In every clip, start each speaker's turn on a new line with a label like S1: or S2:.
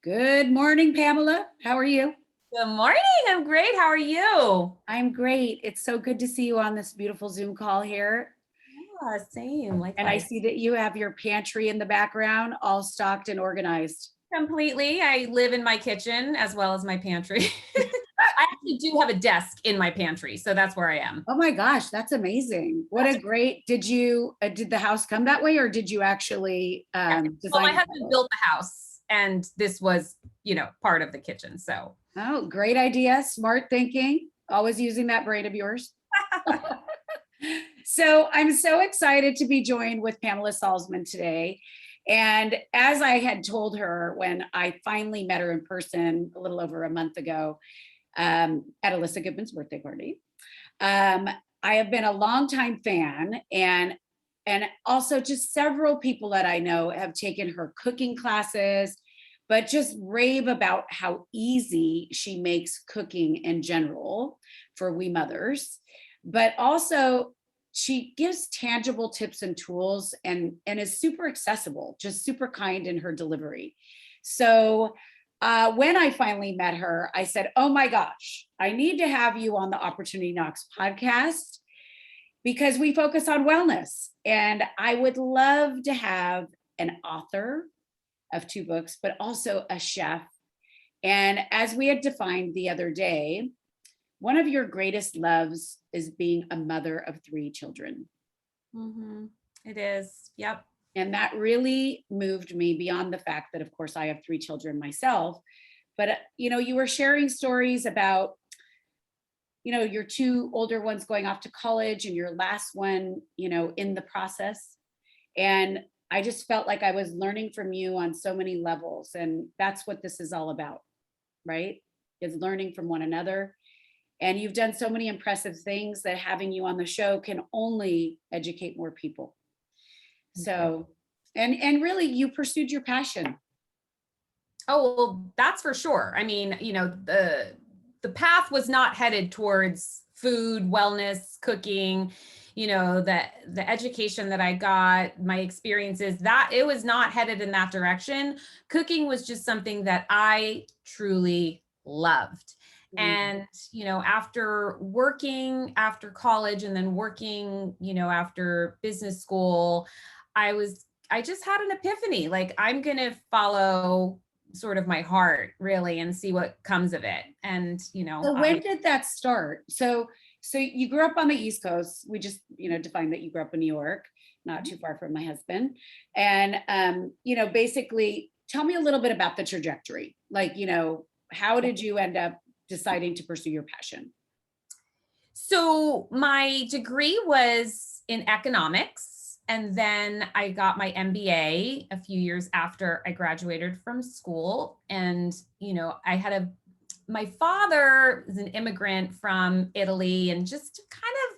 S1: Good morning, Pamela. How are you?
S2: Good morning. I'm great. How are you?
S1: I'm great. It's so good to see you on this beautiful Zoom call here.
S2: Yeah, same.
S1: And I
S2: Likewise.
S1: see that you have your pantry in the background, all stocked and organized.
S2: Completely. I live in my kitchen as well as my pantry. I actually do have a desk in my pantry, so that's where I am.
S1: Oh my gosh, that's amazing. What a great, did the house come that way or did you actually
S2: Well,
S1: design
S2: my
S1: it that
S2: husband
S1: way?
S2: built the house, and this was, part of the kitchen. So
S1: Oh, great idea. Smart thinking. Always using that brain of yours. So I'm so excited to be joined with Pamela Salzman today. And as I had told her when I finally met her in person a little over a month ago at Alyssa Goodman's birthday party, I have been a longtime fan, and also just several people that I know have taken her cooking classes, but just rave about how easy she makes cooking in general for we mothers. But also she gives tangible tips and tools and is super accessible, just super kind in her delivery. So when I finally met her, I said, oh my gosh, I need to have you on the Opportunity Knocks podcast because we focus on wellness. And I would love to have an author of 2 books, but also a chef. And as we had defined the other day, one of your greatest loves is being a mother of 3 children.
S2: it is. Yep.
S1: And that really moved me beyond the fact that, of course, I have 3 children myself. But, you were sharing stories about, your 2 older ones going off to college and your last one, in the process. And I just felt like I was learning from you on so many levels. And that's what this is all about, right? Is learning from one another. And you've done so many impressive things that having you on the show can only educate more people. So, and really you pursued your passion.
S2: Oh, well, that's for sure. I mean, the path was not headed towards food, wellness, cooking, the education that I got, my experiences, that it was not headed in that direction. Cooking was just something that I truly loved. And, after working after college and then working, after business school, I just had an epiphany. Like, I'm going to follow sort of my heart really and see what comes of it. And,
S1: So when did that start? So you grew up on the East Coast. We just, defined that you grew up in New York, not too far from my husband. And, basically tell me a little bit about the trajectory. Like, how did you end up deciding to pursue your passion?
S2: So my degree was in economics, and then I got my MBA a few years after I graduated from school. And, my father is an immigrant from Italy and just kind of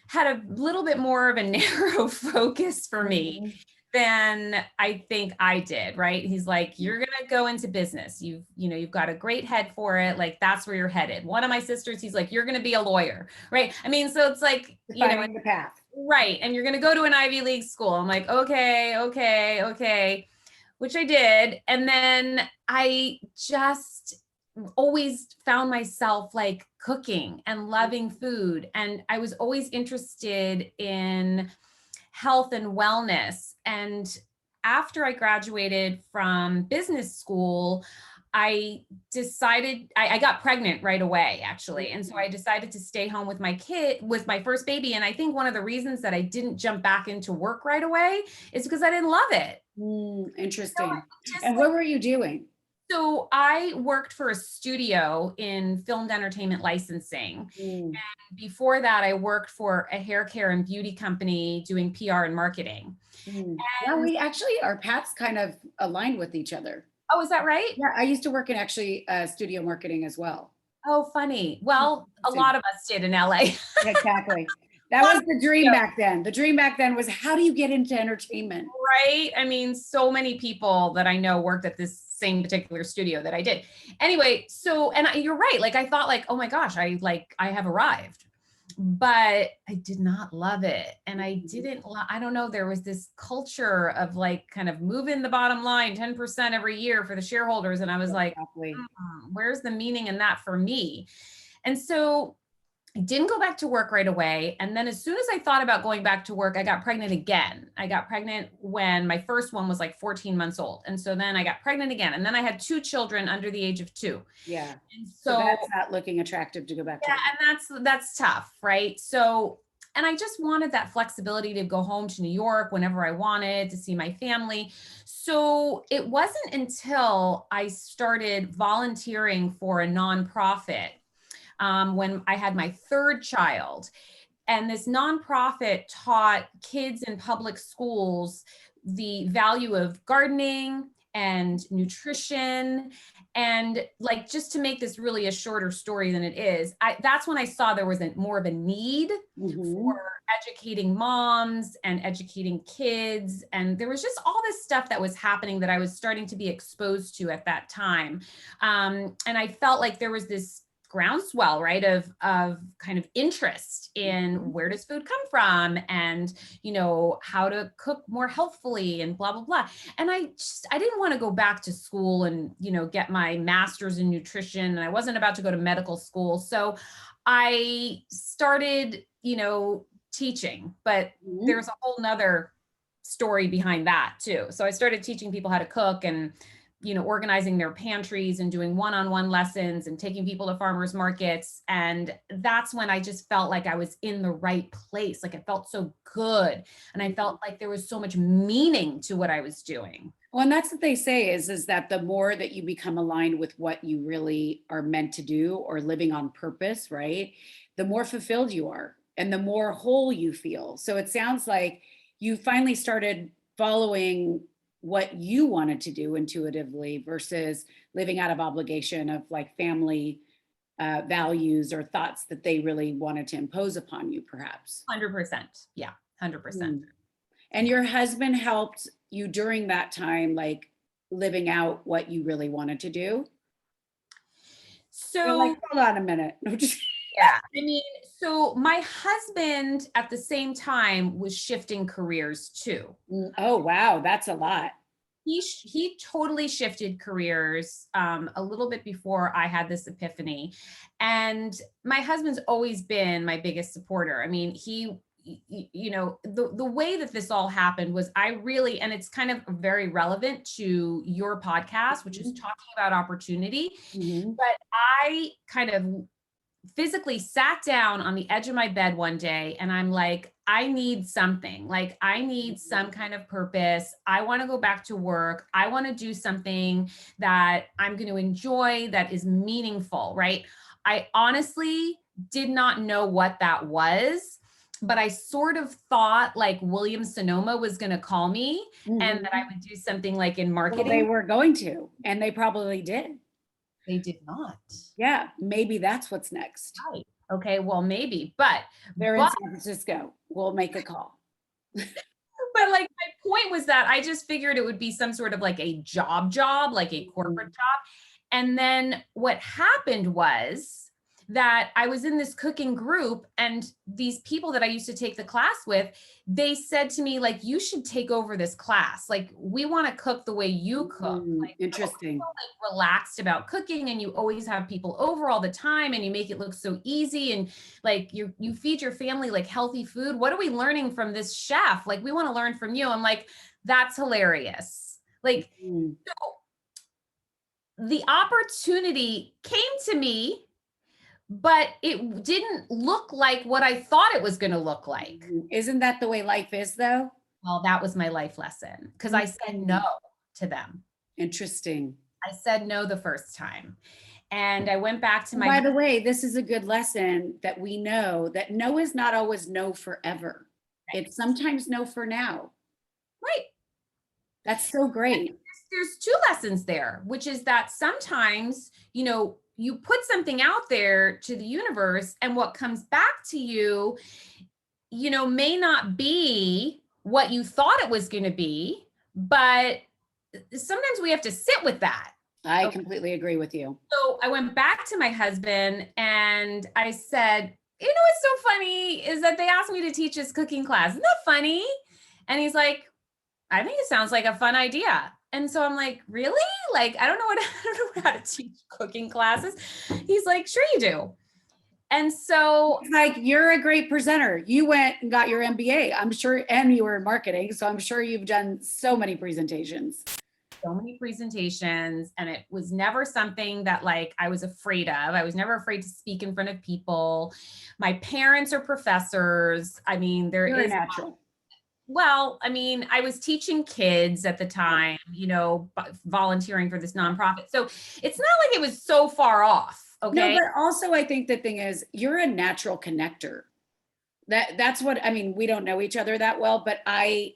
S2: had a little bit more of a narrow focus for me than I think I did, right? He's like, you're going to go into business. You've got a great head for it. Like, that's where you're headed. One of my sisters, he's like, you're going to be a lawyer, right? I mean, so it's like,
S1: Defining the path.
S2: right. And you're going to go to an Ivy League school. I'm like, okay, which I did. And then I just always found myself like cooking and loving food. And I was always interested in health and wellness. And after I graduated from business school, I decided I got pregnant right away, actually. And so I decided to stay home with my kid, with my first baby. And I think one of the reasons that I didn't jump back into work right away is because I didn't love it.
S1: Interesting. And what were you doing?
S2: So I worked for a studio in filmed entertainment licensing. And before that, I worked for a hair care and beauty company doing PR and marketing.
S1: Yeah, we actually, our paths kind of aligned with each other.
S2: Oh, is that right?
S1: Yeah, I used to work in actually studio marketing as well.
S2: Oh, funny. Well, a lot of us did in LA.
S1: Exactly. That was the dream back then. The dream back then was, how do you get into entertainment?
S2: Right. I mean, so many people that I know worked at this same particular studio that I did. Anyway, so, and you're right. Like, I thought like, oh my gosh, I have arrived. but I did not love it. And I don't know, there was this culture of like kind of moving the bottom line 10% every year for the shareholders. And I was like,
S1: Exactly.
S2: where's the meaning in that for me? And so I didn't go back to work right away. And then as soon as I thought about going back to work, I got pregnant again. I got pregnant when my first one was like 14 months old. And so then I got pregnant again. And then I had 2 children under the age of 2.
S1: Yeah.
S2: And
S1: So
S2: so
S1: that's not looking attractive to go back to
S2: yeah,
S1: work.
S2: and that's tough, right? So, and I just wanted that flexibility to go home to New York whenever I wanted to see my family. So it wasn't until I started volunteering for a nonprofit when I had my 3rd child. And this nonprofit taught kids in public schools the value of gardening and nutrition. And like, just to make this really a shorter story than it is, that's when I saw there was more of a need
S1: Mhm.
S2: for educating moms and educating kids. And there was just all this stuff that was happening that I was starting to be exposed to at that time. And I felt like there was this groundswell, right, of kind of interest in where does food come from, and how to cook more healthfully, and blah blah blah. And I didn't want to go back to school and get my master's in nutrition, and I wasn't about to go to medical school. So I started teaching, but
S1: Mhm.
S2: there's a whole nother story behind that too. So I started teaching people how to cook, and organizing their pantries and doing one-on-one lessons and taking people to farmers markets. And that's when I just felt like I was in the right place. Like it felt so good. And I felt like there was so much meaning to what I was doing.
S1: Well, and that's what they say is that the more that you become aligned with what you really are meant to do or living on purpose, right? The more fulfilled you are and the more whole you feel. So it sounds like you finally started following what you wanted to do intuitively versus living out of obligation of like family values or thoughts that they really wanted to impose upon you, perhaps.
S2: 100%. Yeah. 100%.
S1: Hmm. And your husband helped you during that time, like living out what you really wanted to do? You're like,
S2: So,
S1: hold on a minute.
S2: yeah, I mean, so my husband at the same time was shifting careers too.
S1: Oh, wow. That's a lot.
S2: He totally shifted careers a little bit before I had this epiphany. And my husband's always been my biggest supporter. I mean, the way that this all happened was I really, and it's kind of very relevant to your podcast, which is
S1: Mhm.
S2: talking about opportunity.
S1: Mhm.
S2: But I kind of physically sat down on the edge of my bed one day, and I'm like, I need something. Like, I need some kind of purpose. I want to go back to work. I want to do something that I'm going to enjoy, that is meaningful, right? I honestly did not know what that was, but I sort of thought like William Sonoma was going to call me and that I
S1: Mhm.
S2: would do something like in
S1: Well, they
S2: marketing.
S1: were going to, and they probably did.
S2: They did not.
S1: Yeah, maybe that's what's next.
S2: Right. Okay, well, maybe, but
S1: They're in
S2: but
S1: San Francisco. We'll make a call.
S2: but like my point was that I just figured it would be some sort of like a job, like a corporate
S1: Mhm.
S2: job. And then what happened was that I was in this cooking group, and these people that I used to take the class with, they said to me, like, you should take over this class. Like, we want to cook the way you cook. Like, we're
S1: Interesting.
S2: so like relaxed about cooking, and you always have people over all the time, and you make it look so easy, and like you feed your family like healthy food. What are we learning from this chef? Like, we want to learn from you. I'm like, that's hilarious. Like,
S1: Mhm.
S2: the opportunity came to me, but it didn't look like what I thought it was going to look like.
S1: Isn't that the way life is, though?
S2: Well, that was my life lesson because I said no
S1: Mhm.
S2: to them.
S1: Interesting.
S2: I said no the first time. And I went back to
S1: And
S2: my
S1: by
S2: husband.
S1: the way, this is a good lesson that we know that no is not always no forever. It's sometimes no for now.
S2: Right.
S1: That's so
S2: And
S1: great.
S2: there's two lessons there, which is that sometimes, you put something out there to the universe, and what comes back to you, may not be what you thought it was going to be, but sometimes we have to sit with that.
S1: I
S2: Okay.
S1: completely agree with you.
S2: So I went back to my husband and I said, what's so funny is that they asked me to teach this cooking class. Isn't that funny? And he's like, I think it sounds like a fun idea. And so I'm like, really? Like, I don't know how to teach cooking classes. He's like, sure you do. And so
S1: It's like, you're a great presenter. You went and got your MBA, I'm sure, and you were in marketing. So I'm sure you've done so many presentations.
S2: so many presentations, and it was never something that like I was afraid of. I was never afraid to speak in front of people. My parents are professors. I mean,
S1: You're a natural.
S2: well, I mean, I was teaching kids at the time, volunteering for this nonprofit. So it's not like it was so far off. Okay.
S1: No, but also I think the thing is, you're a natural connector. That's what I mean. We don't know each other that well, but I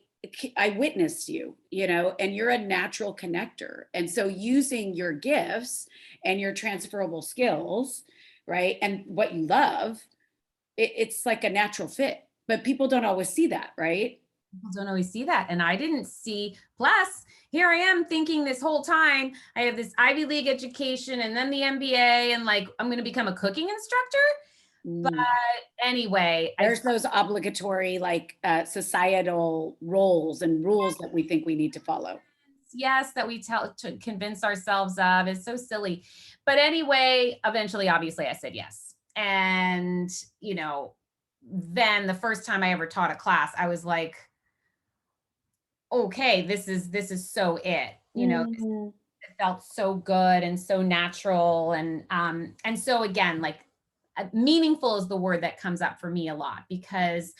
S1: witnessed you, and you're a natural connector. And so using your gifts and your transferable skills, right? And what you love, it's like a natural fit. But people don't always see that, right?
S2: People don't always see that. And I didn't see, plus here I am thinking this whole time, I have this Ivy League education and then the MBA, and like, I'm going to become a cooking instructor. But anyway,
S1: there's those obligatory societal roles and rules that we think we need to follow.
S2: Yes, that we tell to convince ourselves of. It's so silly. But anyway, eventually, obviously, I said yes. And, then the first time I ever taught a class, I was like, okay, this is so it, it felt so good and so natural. And so again, like meaningful is the word that comes up for me a lot, because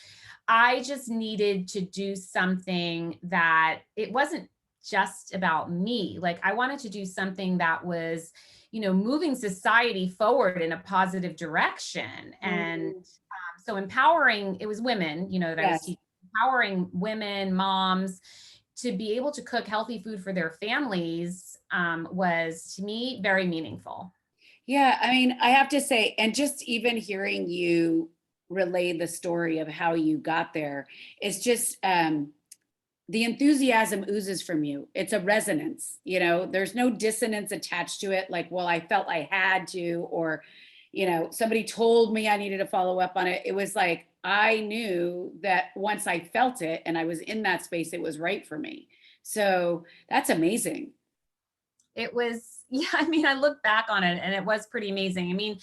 S2: I just needed to do something that it wasn't just about me. Like I wanted to do something that was, moving society forward in a positive direction. And so empowering, it was women, that I was teaching, empowering women, moms, to be able to cook healthy food for their families was to me very meaningful.
S1: Yeah, I mean, I have to say, and just even hearing you relay the story of how you got there, it's just the enthusiasm oozes from you. It's a resonance, there's no dissonance attached to it. Like, well, I felt I had to, or, somebody told me I needed to follow up on it. It was like, I knew that once I felt it and I was in that space, it was right for me. So that's amazing.
S2: It was, yeah, I mean, I look back on it and it was pretty amazing. I mean,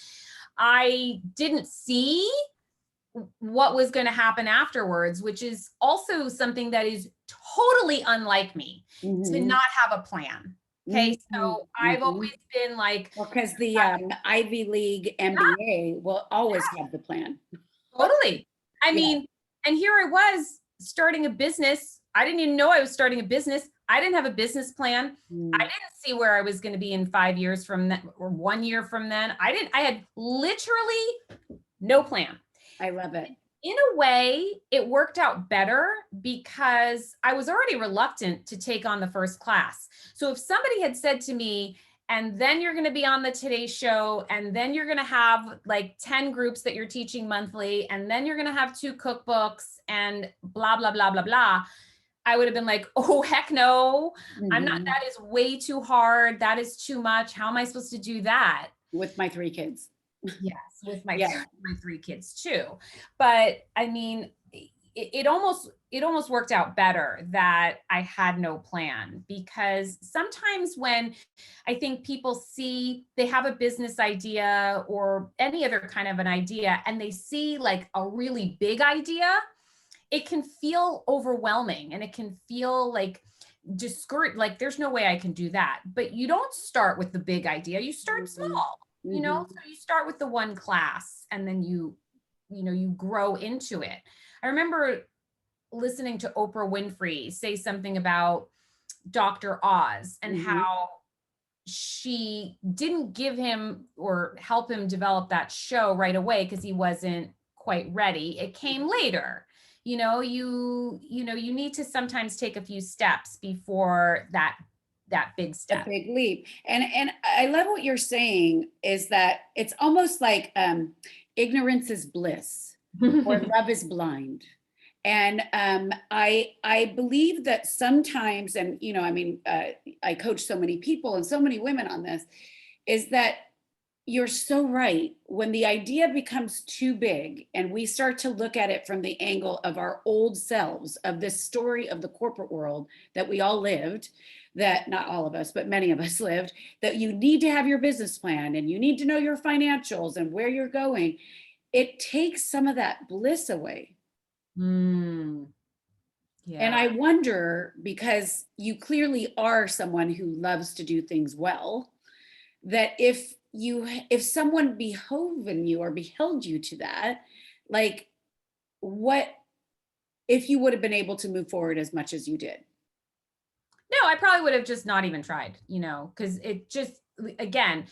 S2: I didn't see what was going to happen afterwards, which is also something that is totally unlike me, to not have a plan. Okay. So I've always been like,
S1: because the Ivy League MBA will always have the plan.
S2: Totally. I mean, and here I was starting a business. I didn't even know I was starting a business. I didn't have a business plan. I didn't see where I was going to be in 5 years from that, or 1 year from then. I had literally no plan.
S1: I love it.
S2: In a way, it worked out better because I was already reluctant to take on the first class. So if somebody had said to me, and then you're going to be on the Today Show, and then you're going to have like 10 groups that you're teaching monthly, and then you're going to have 2 cookbooks and blah, blah, blah, blah, blah, I would have been like, oh, heck no, I'm not, that is way too hard. That is too much. How am I supposed to do that?
S1: With my 3 kids.
S2: Yes, with my 3 kids too. But I mean, it almost worked out better that I had no plan, because sometimes when I think people see they have a business idea or any other kind of an idea, and they see like a really big idea, it can feel overwhelming and it can feel like discouraged, like there's no way I can do that. But you don't start with the big idea, you start small. So you start with the 1 class, and then you grow into it. I remember listening to Oprah Winfrey say something about Dr. Oz and how she didn't give him or help him develop that show right away because he wasn't quite ready. It came later. You need to sometimes take a few steps before that big step.
S1: A big leap. And I love what you're saying, is that it's almost like ignorance is bliss or love is blind. And I believe that sometimes, and I coach so many people and so many women on this, is that you're so right. When the idea becomes too big and we start to look at it from the angle of our old selves, of this story of the corporate world that we all lived, that not all of us, but many of us lived, that you need to have your business plan and you need to know your financials and where you're going, it takes some of that bliss away.
S2: Mm,
S1: And
S2: yeah.
S1: I wonder, because you clearly are someone who loves to do things well, that if someone behoven you or beheld you to that, like, what if you would have been able to move forward as much as you did?
S2: No, I probably would have just not even tried, because it just, again,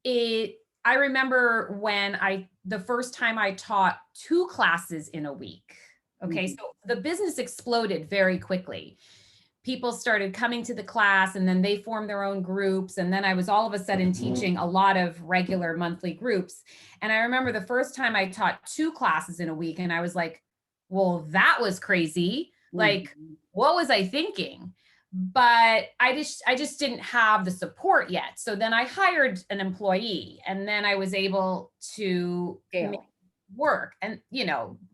S2: I remember when the first time I taught 2 classes in a week. Okay.
S1: Mhm.
S2: So the business exploded very quickly. People started coming to the class and then they formed their own groups. And then I was all of a sudden teaching a lot of regular monthly groups. And I remember the first time I taught 2 classes in a week and I was like, well, that was crazy. Like,
S1: Mhm.
S2: what was I thinking? But I just didn't have the support yet. So then I hired an employee and then I was able to make
S1: Scale.
S2: it work. And,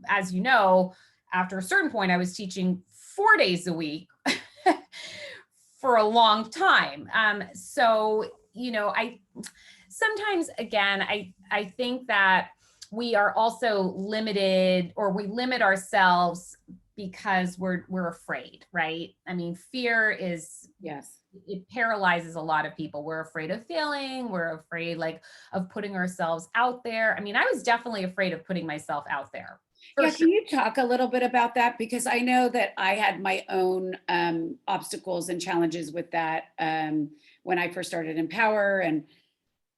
S2: as you know, after a certain point, I was teaching 4 days a week for a long time. So, I sometimes, again, I think that we are also limited, or we limit ourselves because we're afraid, right? I mean, fear is,
S1: Yes.
S2: it paralyzes a lot of people. We're afraid of failing. We're afraid, like, of putting ourselves out there. I mean, I was definitely afraid of putting myself out there, for
S1: Yeah,
S2: sure.
S1: can you talk a little bit about that? Because I know that I had my own obstacles and challenges with that when I first started Empower, and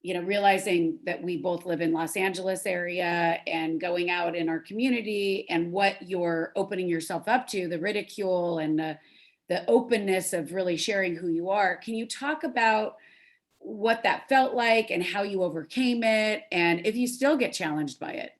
S1: realizing that we both live in Los Angeles area and going out in our community and what you're opening yourself up to, the ridicule and the openness of really sharing who you are. Can you talk about what that felt like and how you overcame it, and if you still get challenged by it?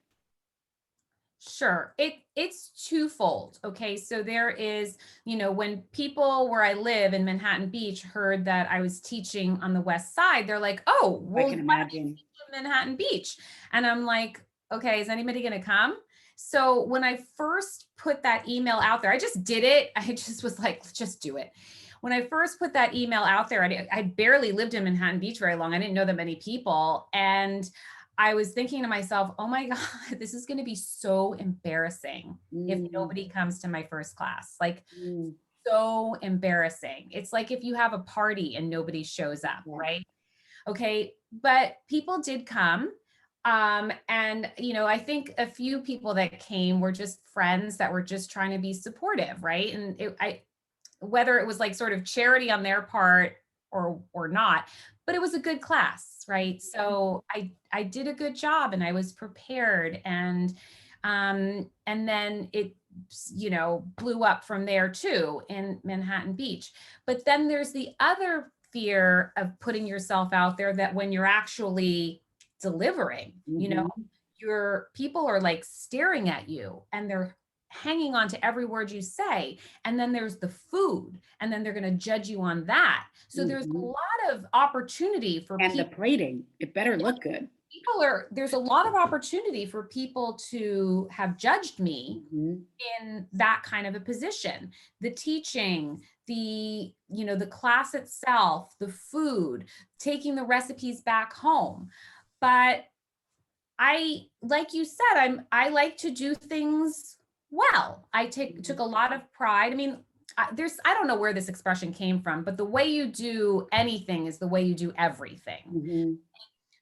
S2: Sure. It's twofold. Okay. So there is, when people where I live in Manhattan Beach heard that I was teaching on the West Side, they're like, oh,
S1: I
S2: well,
S1: can
S2: why don't you
S1: imagine.
S2: teach in Manhattan Beach? And I'm like, okay, is anybody going to come? So when I first put that email out there, I just did it. I just was like, let's just do it. When I first put that email out there, I barely lived in Manhattan Beach very long. I didn't know that many people. And I was thinking to myself, oh my God, this is going to be so embarrassing if
S1: Mm,
S2: nobody comes to my first class. Like,
S1: mm,
S2: so embarrassing. It's like if you have a party and nobody shows up,
S1: yeah.
S2: right? Okay. But people did come. And, I think a few people that came were just friends that were just trying to be supportive, right? And whether it was like sort of charity on their part or not, but it was a good class, right? So I did a good job and I was prepared, and then it blew up from there too in Manhattan Beach. But then there's the other fear of putting yourself out there, that when you're actually delivering,
S1: Mhm.
S2: your people are like staring at you and they're hanging on to every word you say. And then there's the food, and then they're going to judge you on that. So there's a
S1: Mhm.
S2: lot of opportunity for
S1: And the
S2: people.
S1: plating, it better look good.
S2: There's a lot of opportunity for people to have judged me
S1: Mhm.
S2: in that kind of a position. The teaching, the class itself, the food, taking the recipes back home. But like you said, I like to do things well. I took
S1: Mhm.
S2: a lot of pride. I mean, I don't know where this expression came from, but the way you do anything is the way you do everything.
S1: Mhm.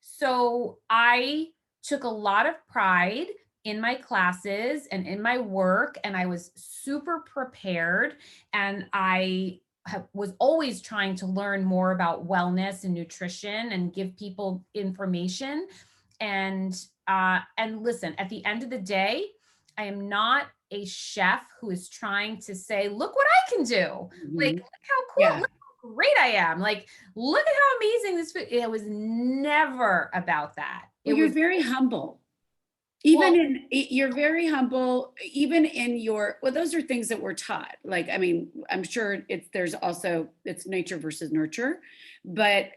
S2: So I took a lot of pride in my classes and in my work, and I was super prepared. And I was always trying to learn more about wellness and nutrition and give people information. And listen, at the end of the day, I am not a chef who is trying to say, look what I can do. Like,
S1: Mhm.
S2: look how cool,
S1: Yeah.
S2: look how great I am. Like, look at how amazing this food. It was never about that. It
S1: Well, you're
S2: was,
S1: very humble. You're very humble, even in your, well, those are things that we're taught. Like, I mean, I'm sure there's also, it's nature versus nurture, but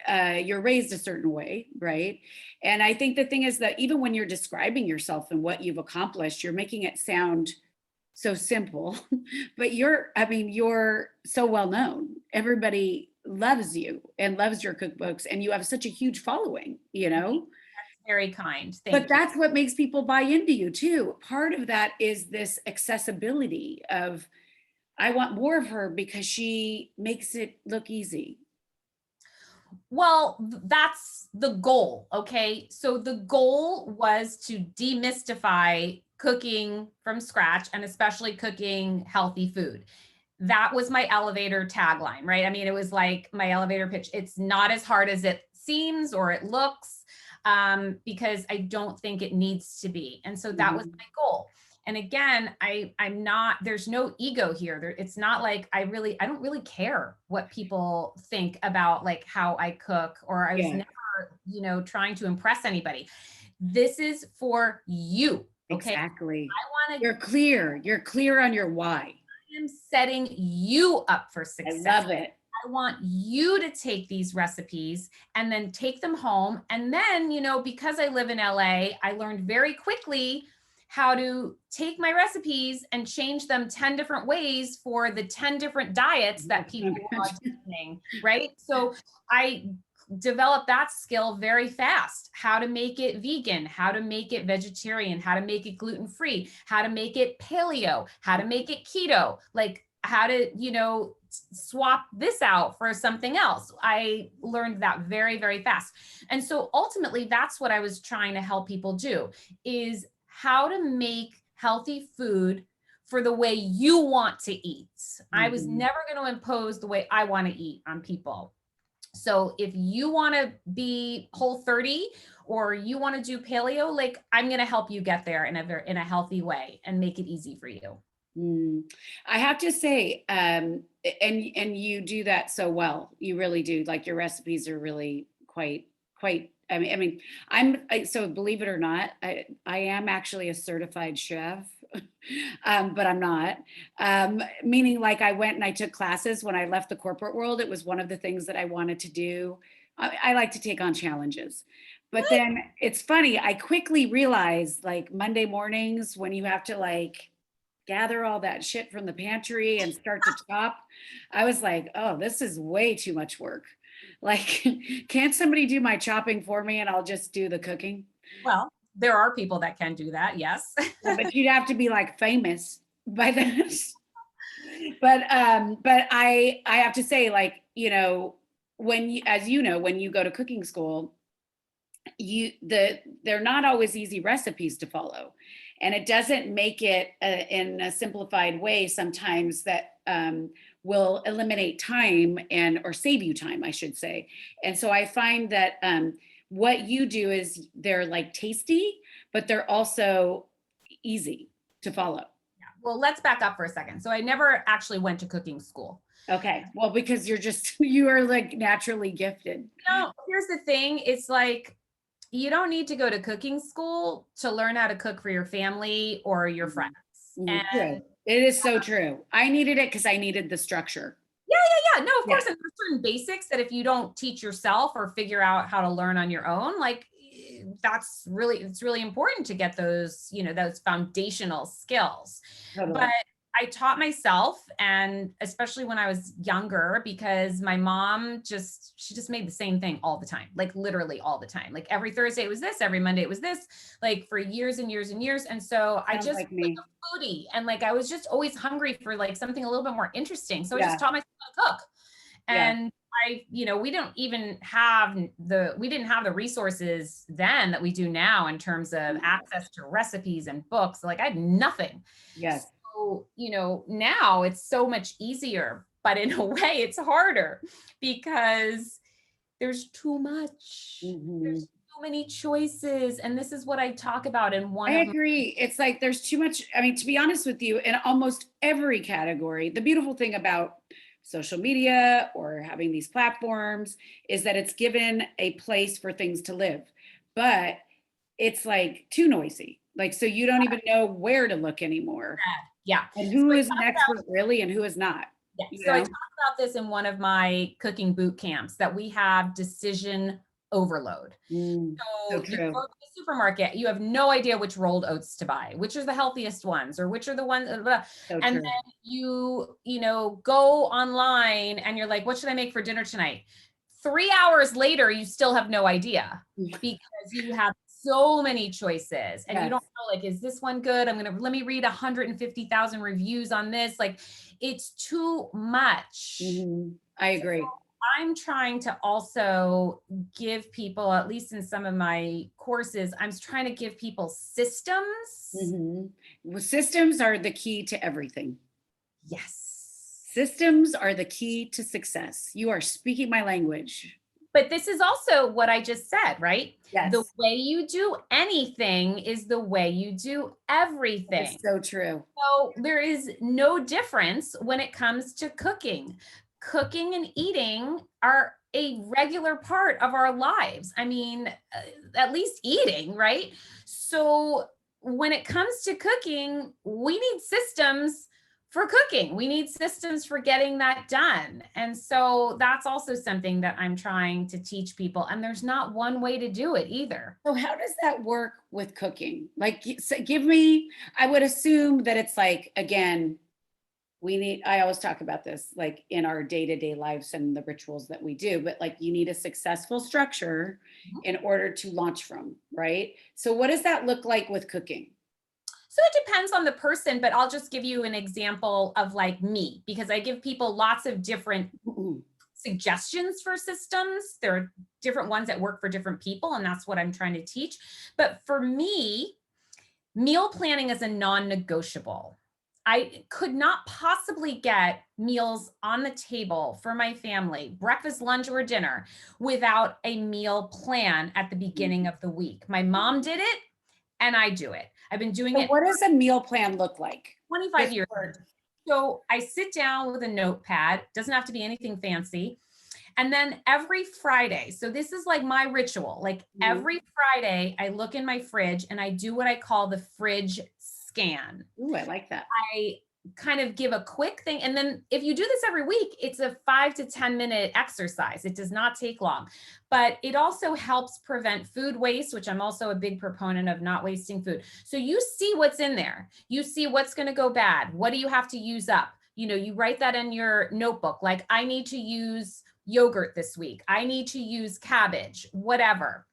S1: you're raised a certain way, right? And I think the thing is that even when you're describing yourself and what you've accomplished, you're making it sound so simple, but you're so well known. Everybody loves you and loves your cookbooks, and you have such a huge following, you know?
S2: Very kind.
S1: But
S2: Thank you.
S1: that's what makes people buy into you too. Part of that is this accessibility of, I want more of her because she makes it look easy.
S2: Well, that's the goal. Okay. So the goal was to demystify cooking from scratch and especially cooking healthy food. That was my elevator tagline, right? I mean, it was like my elevator pitch. It's not as hard as it seems or it looks, because I don't think it needs to be. And so that was my goal. And again, I'm not, there's no ego here. It's not like I don't really care what people think about like how I cook, or I was never, trying to impress anybody. This is for you. Okay.
S1: Exactly.
S2: I want to,
S1: you're clear on your why.
S2: I am setting you up for success.
S1: I love it.
S2: I want you to take these recipes and then take them home. And then, because I live in LA, I learned very quickly how to take my recipes and change them 10 different ways for the 10 different diets that people are doing, right? So I developed that skill very fast. How to make it vegan, how to make it vegetarian, how to make it gluten-free, how to make it paleo, how to make it keto, like how to, swap this out for something else. I learned that very, very fast. And so ultimately that's what I was trying to help people do, is how to make healthy food for the way you want to eat. I was never going to impose the way I want to eat on people. So if you want to be Whole30 or you want to do paleo, like I'm going to help you get there in a healthy way and make it easy for you.
S1: I have to say, and you do that so well. You really do. Like your recipes are really quite. So believe it or not, I am actually a certified chef, but I'm not. Meaning, like I went and I took classes when I left the corporate world. It was one of the things that I wanted to do. I like to take on challenges. But then it's funny. I quickly realized, like Monday mornings when you have to like gather all that shit from the pantry and start to chop, I was like, oh, this is way too much work. Like, can't somebody do my chopping for me and I'll just do the cooking?
S2: Well, there are people that can do that, yes.
S1: But you'd have to be like famous by then. But I have to say, like, when you go to cooking school, they're not always easy recipes to follow, and it doesn't make it in a simplified way sometimes that will eliminate time or save you time, I should say. And so I find that what you do is they're like tasty, but they're also easy to follow.
S2: Yeah. Well, let's back up for a second. So I never actually went to cooking school.
S1: Okay. Well, because you are like naturally gifted.
S2: No, here's the thing. It's like, you don't need to go to cooking school to learn how to cook for your family or your friends. And
S1: true. It is so true. I needed it because I needed the structure.
S2: Yeah. No, of course. And there's certain basics that if you don't teach yourself or figure out how to learn on your own, like it's really important to get those, those foundational skills. Totally. But I taught myself, and especially when I was younger, because my mom she just made the same thing all the time, like literally all the time. Like every Thursday it was this, every Monday it was this, like for years and years and years. And so I just like a foodie, and like I was just always hungry for like something a little bit more interesting. So I just taught myself how to cook. And we didn't have the resources then that we do now in terms of access to recipes and books. Like I had nothing.
S1: Yes.
S2: So, now it's so much easier, but in a way it's harder because there's too much. There's so many choices. And this is what I talk about in one.
S1: I agree. It's like, there's too much. I mean, to be honest with you, in almost every category, the beautiful thing about social media or having these platforms is that it's given a place for things to live, but it's like too noisy. Like, so you don't even know where to look anymore.
S2: Yeah.
S1: And
S2: So
S1: who
S2: I
S1: is an
S2: talk
S1: expert really and who is not,
S2: Yeah.
S1: you
S2: So I
S1: know?
S2: talk about this in one of my cooking boot camps, that we have decision overload.
S1: So
S2: So you
S1: true.
S2: go to the supermarket, you have no idea which rolled oats to buy, which are the healthiest ones, or which are the ones,
S1: So
S2: and
S1: true.
S2: then you go online and you're like, what should I make for dinner tonight? 3 hours later, you still have no idea, because you have so many choices and you
S1: Yes.
S2: don't know, like, is this one good? Let me read 150,000 reviews on this. Like, it's too much.
S1: I agree.
S2: I'm trying to also give people, at least in some of my courses, I'm trying to give people systems.
S1: Well, systems are the key to everything.
S2: Yes.
S1: Systems are the key to success. You are speaking my language.
S2: But this is also what I just said, right?
S1: Yes.
S2: The way you do anything is the way you do everything.
S1: It's so true.
S2: So there is no difference when it comes to cooking. Cooking and eating are a regular part of our lives. I mean, at least eating, right? So when it comes to cooking, we need systems for cooking. We need systems for getting that done. And so that's also something that I'm trying to teach people. And there's not one way to do it either.
S1: So how does that work with cooking? Like, give me, I would assume that it's like, again, I always talk about this, like in our day-to-day lives and the rituals that we do, but like you need a successful structure in order to launch from, right? So what does that look like with cooking?
S2: So it depends on the person, but I'll just give you an example of like me, because I give people lots of different suggestions for systems. There are different ones that work for different people, and that's what I'm trying to teach. But for me, meal planning is a non-negotiable. I could not possibly get meals on the table for my family, breakfast, lunch, or dinner, without a meal plan at the beginning of the week. My mom did it, and I do it. I've been doing
S1: So
S2: it
S1: what does a meal plan look like?
S2: 25 years. So I sit down with a notepad, doesn't have to be anything fancy. And then every Friday, so this is like my ritual, like every Friday, I look in my fridge and I do what I call the fridge scan.
S1: Ooh, I like that.
S2: I kind of give a quick thing. And then if you do this every week, it's a 5 to 10 minute exercise. It does not take long, but it also helps prevent food waste, which I'm also a big proponent of, not wasting food. So you see what's in there. You see what's going to go bad. What do you have to use up? You write that in your notebook. Like, I need to use yogurt this week. I need to use cabbage, whatever.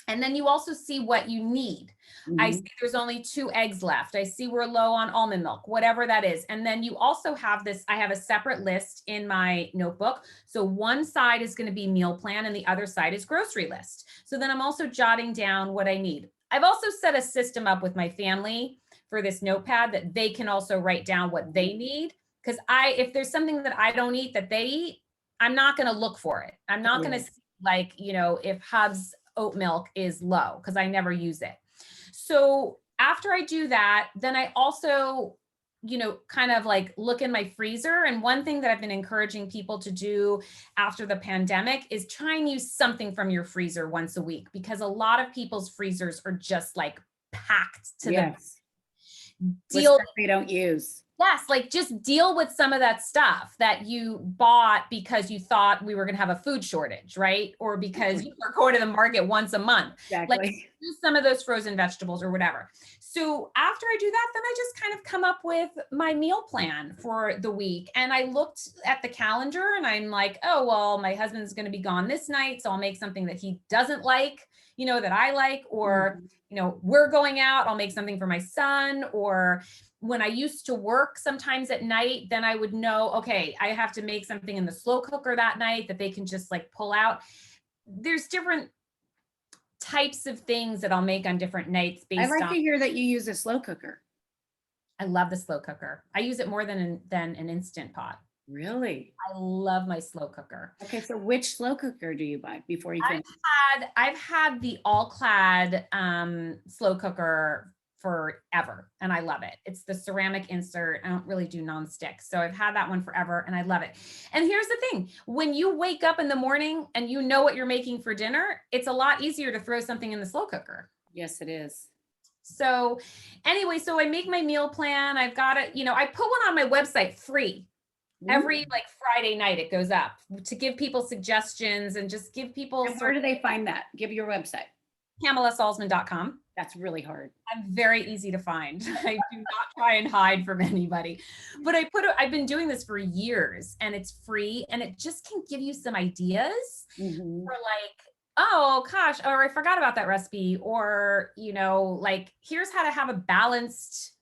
S2: And then you also see what you need. I see there's only 2 eggs left. I see we're low on almond milk, whatever that is. And then you also have this, I have a separate list in my notebook. So one side is going to be meal plan and the other side is grocery list. So then I'm also jotting down what I need. I've also set a system up with my family for this notepad that they can also write down what they need. Because if there's something that I don't eat that they eat, I'm not going to look for it. I'm not going to see, like, if Hub's oat milk is low, because I never use it. So after I do that, then I also, kind of like look in my freezer. And one thing that I've been encouraging people to do after the pandemic is try and use something from your freezer once a week, because a lot of people's freezers are just like packed to the
S1: deal they don't use.
S2: Yes, like just deal with some of that stuff that you bought because you thought we were going to have a food shortage, right? Or because you were going to the market once a month.
S1: Exactly.
S2: Like, use some of those frozen vegetables or whatever. So after I do that, then I just kind of come up with my meal plan for the week. And I looked at the calendar and I'm like, oh, well, my husband's going to be gone this night, so I'll make something that he doesn't like, that I like, or, we're going out, I'll make something for my son. Or when I used to work sometimes at night, then I would know, okay, I have to make something in the slow cooker that night that they can just like pull out. There's different types of things that I'll make on different nights based on.
S1: I like to hear that you use a slow cooker.
S2: I love the slow cooker. I use it more than an Instant Pot.
S1: Really?
S2: I love my slow cooker.
S1: Okay, so which slow cooker do you buy before you finish?
S2: I've had the All-Clad slow cooker forever, and I love it. It's the ceramic insert. I don't really do nonstick, so I've had that one forever, and I love it. And here's the thing: when you wake up in the morning and you know what you're making for dinner, it's a lot easier to throw something in the slow cooker.
S1: Yes, it is.
S2: So anyway, so I make my meal plan. I've got it, I put one on my website free. Every like Friday night it goes up to give people suggestions and just give people
S1: And where do they find that? Give your website.
S2: PamelaSalzman.com.
S1: That's really hard.
S2: I'm very easy to find. I do not try and hide from anybody, but I've been doing this for years and it's free and it just can give you some ideas for like, oh gosh, or I forgot about that recipe, or, like here's how to have a balanced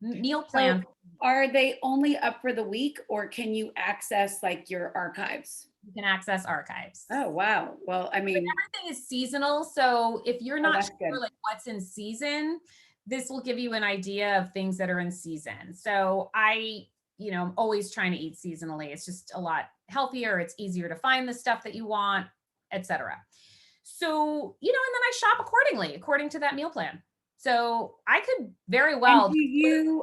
S2: meal plan.
S1: So are they only up for the week, or can you access like your archives?
S2: You can access archives.
S1: Oh, wow. Well, I mean,
S2: everything is seasonal. So if you're not sure
S1: good.
S2: like what's in season, this will give you an idea of things that are in season. So I'm always trying to eat seasonally. It's just a lot healthier. It's easier to find the stuff that you want, etc. So, and then I shop according to that meal plan. So I could very well.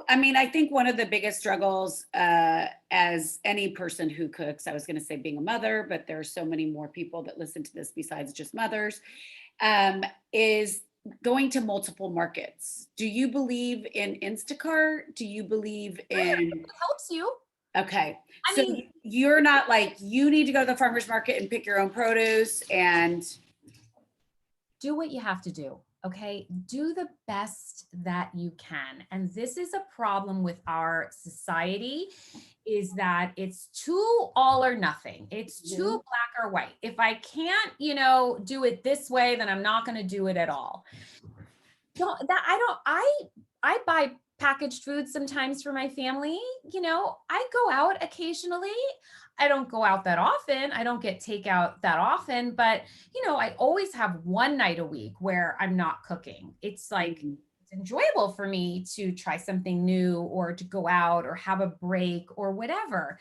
S1: And I think one of the biggest struggles as any person who cooks, I was going to say being a mother, but there are so many more people that listen to this besides just mothers, is going to multiple markets. Do you believe in Instacart? Do you believe in...
S2: It helps you.
S1: Okay. So you're not like, you need to go to the farmer's market and pick your own produce and...
S2: Do what you have to do. Okay, do the best that you can. And this is a problem with our society, is that it's too all or nothing. It's too black or white. If I can't, do it this way, then I'm not going to do it at all. I buy packaged food sometimes for my family. I go out occasionally. I don't go out that often. I don't get takeout that often, but I always have one night a week where I'm not cooking. It's like, it's enjoyable for me to try something new or to go out or have a break or whatever.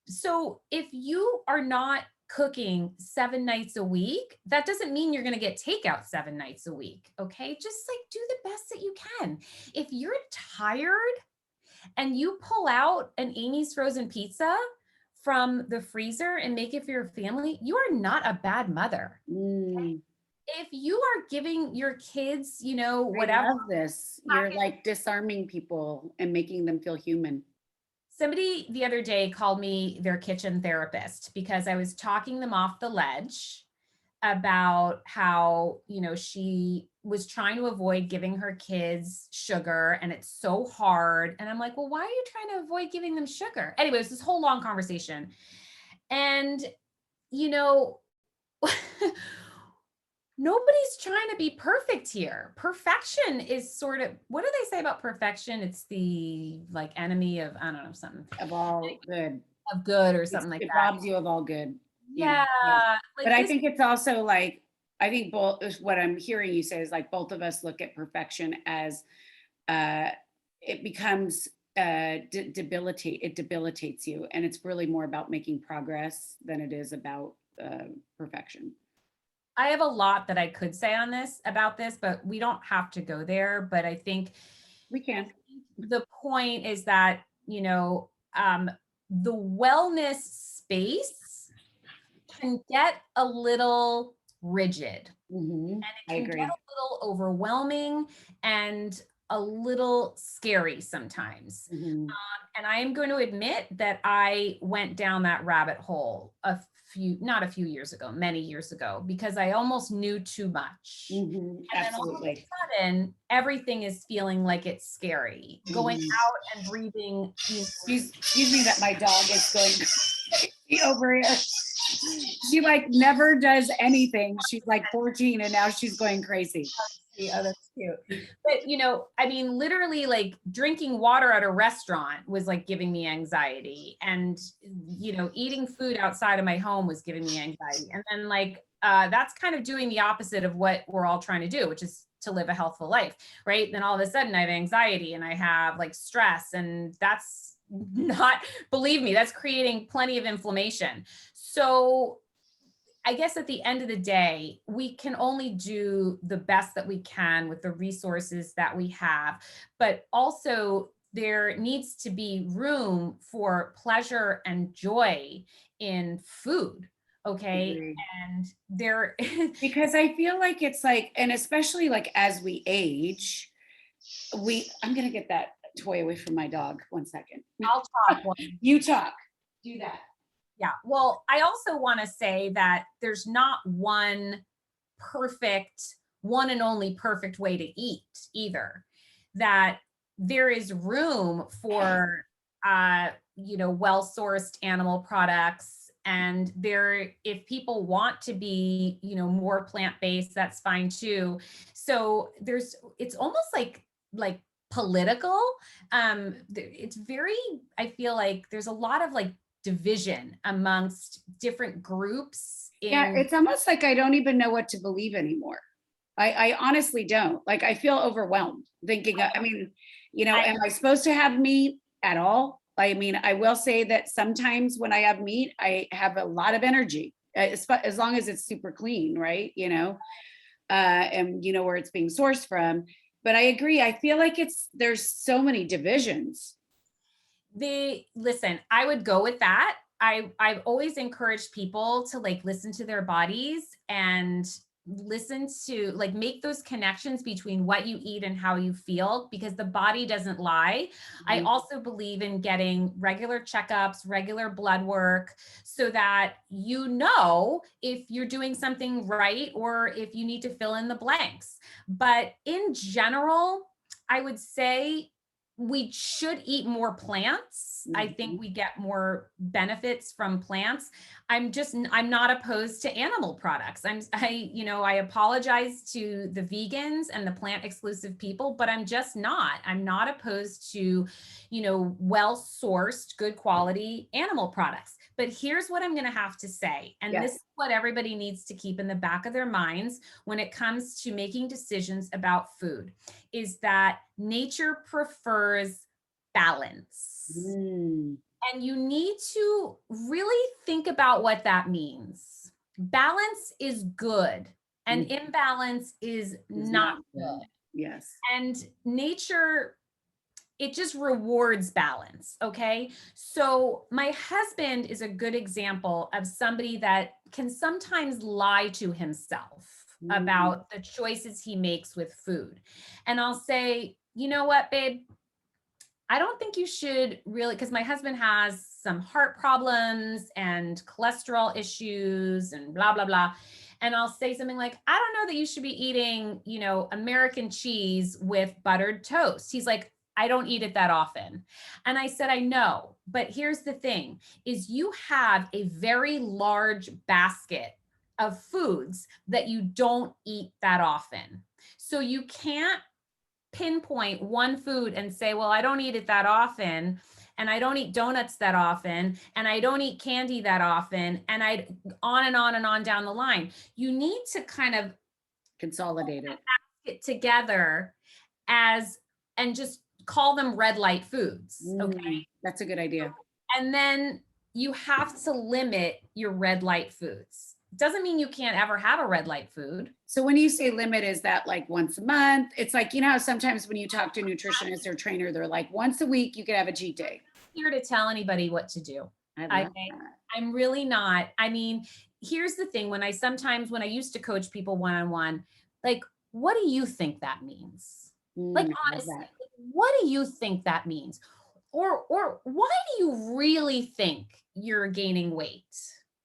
S2: So if you are not cooking 7 nights a week, that doesn't mean you're going to get takeout 7 nights a week. Okay. Just like do the best that you can. If you're tired and you pull out an Amy's frozen pizza from the freezer and make it for your family, you are not a bad mother. Okay? If you are giving your kids, whatever.
S1: I love this. You're like disarming people and making them feel human.
S2: Somebody the other day called me their kitchen therapist because I was talking them off the ledge about how, she was trying to avoid giving her kids sugar and it's so hard. And I'm like, well, why are you trying to avoid giving them sugar? Anyway, it was this whole long conversation. And, nobody's trying to be perfect here. Perfection is sort of, what do they say about perfection? It's the like enemy of, I don't know, something.
S1: Of all good.
S2: Of good or something like that.
S1: It robs you of all good.
S2: Yeah.
S1: Like but I think it's also like, I think both, what I'm hearing you say is like both of us look at perfection as it becomes it debilitates you. And it's really more about making progress than it is about perfection.
S2: I have a lot that I could say about this, but we don't have to go there. But I think
S1: we can.
S2: The point is that, the wellness space can get a little rigid and it can get a little overwhelming and a little scary sometimes. And I am going to admit that I went down that rabbit hole not a few years ago, many years ago, because I almost knew too much. And then all of a sudden, everything is feeling like it's scary. Going out and breathing.
S1: Excuse me that my dog is going over here. She like never does anything. She's like 14 and now she's going crazy.
S2: Oh, that's cute. But literally like drinking water at a restaurant was like giving me anxiety, and eating food outside of my home was giving me anxiety. And then like that's kind of doing the opposite of what we're all trying to do, which is to live a healthful life, right? Then all of a sudden I have anxiety and I have like stress, and that's not, believe me, that's creating plenty of inflammation. So I guess at the end of the day, we can only do the best that we can with the resources that we have, but also there needs to be room for pleasure and joy in food. Okay. And there,
S1: because I feel like it's like, and especially like as we age, I'm going to get that toy away from my dog. 1 second.
S2: I'll talk.
S1: You talk. Do that.
S2: Yeah. Well, I also want to say that there's not one and only perfect way to eat either. That there is room for, well-sourced animal products. And if people want to be, more plant-based, that's fine too. So it's almost like political. It's very, I feel like there's a lot of like division amongst different groups.
S1: Yeah, it's almost like I don't even know what to believe anymore. I honestly don't. Like, I feel overwhelmed thinking, I mean, am I supposed to have meat at all? I mean, I will say that sometimes when I have meat, I have a lot of energy, as long as it's super clean, right? And where it's being sourced from. But I agree. I feel like there's so many divisions.
S2: Listen, I would go with that. I've always encouraged people to like listen to their bodies and listen to like make those connections between what you eat and how you feel, because the body doesn't lie. I also believe in getting regular checkups, regular blood work, so that if you're doing something right or if you need to fill in the blanks. But in general, I would say we should eat more plants. I think we get more benefits from plants. I'm not opposed to animal products. I apologize to the vegans and the plant exclusive people, but I'm not opposed to, well-sourced, good quality animal products. But here's what I'm going to have to say. And this is what everybody needs to keep in the back of their minds when it comes to making decisions about food, is that nature prefers balance. And you need to really think about what that means. Balance is good and imbalance is not good.
S1: Yes.
S2: And nature, it just rewards balance. Okay. So my husband is a good example of somebody that can sometimes lie to himself about the choices he makes with food. And I'll say, you know what, babe? I don't think you should really, because my husband has some heart problems and cholesterol issues and blah, blah, blah. And I'll say something like, I don't know that you should be eating, American cheese with buttered toast. He's like, I don't eat it that often. And I said, I know, but here's the thing is you have a very large basket of foods that you don't eat that often. So you can't pinpoint one food and say, well, I don't eat it that often. And I don't eat donuts that often. And I don't eat candy that often. And on and on and on down the line. You need to kind of
S1: consolidate
S2: it together and just call them red light foods. Okay.
S1: That's a good idea.
S2: And then you have to limit your red light foods. Doesn't mean you can't ever have a red light food.
S1: So when you say limit, is that like once a month? It's like, how sometimes when you talk to a nutritionist or trainer, they're like, once a week, you could have a cheat day.
S2: I'm here to tell anybody what to do. I'm really not. I mean, here's the thing. When I used to coach people one-on-one, like, what do you think that means? Like, honestly, what do you think that means? Or why do you really think you're gaining weight?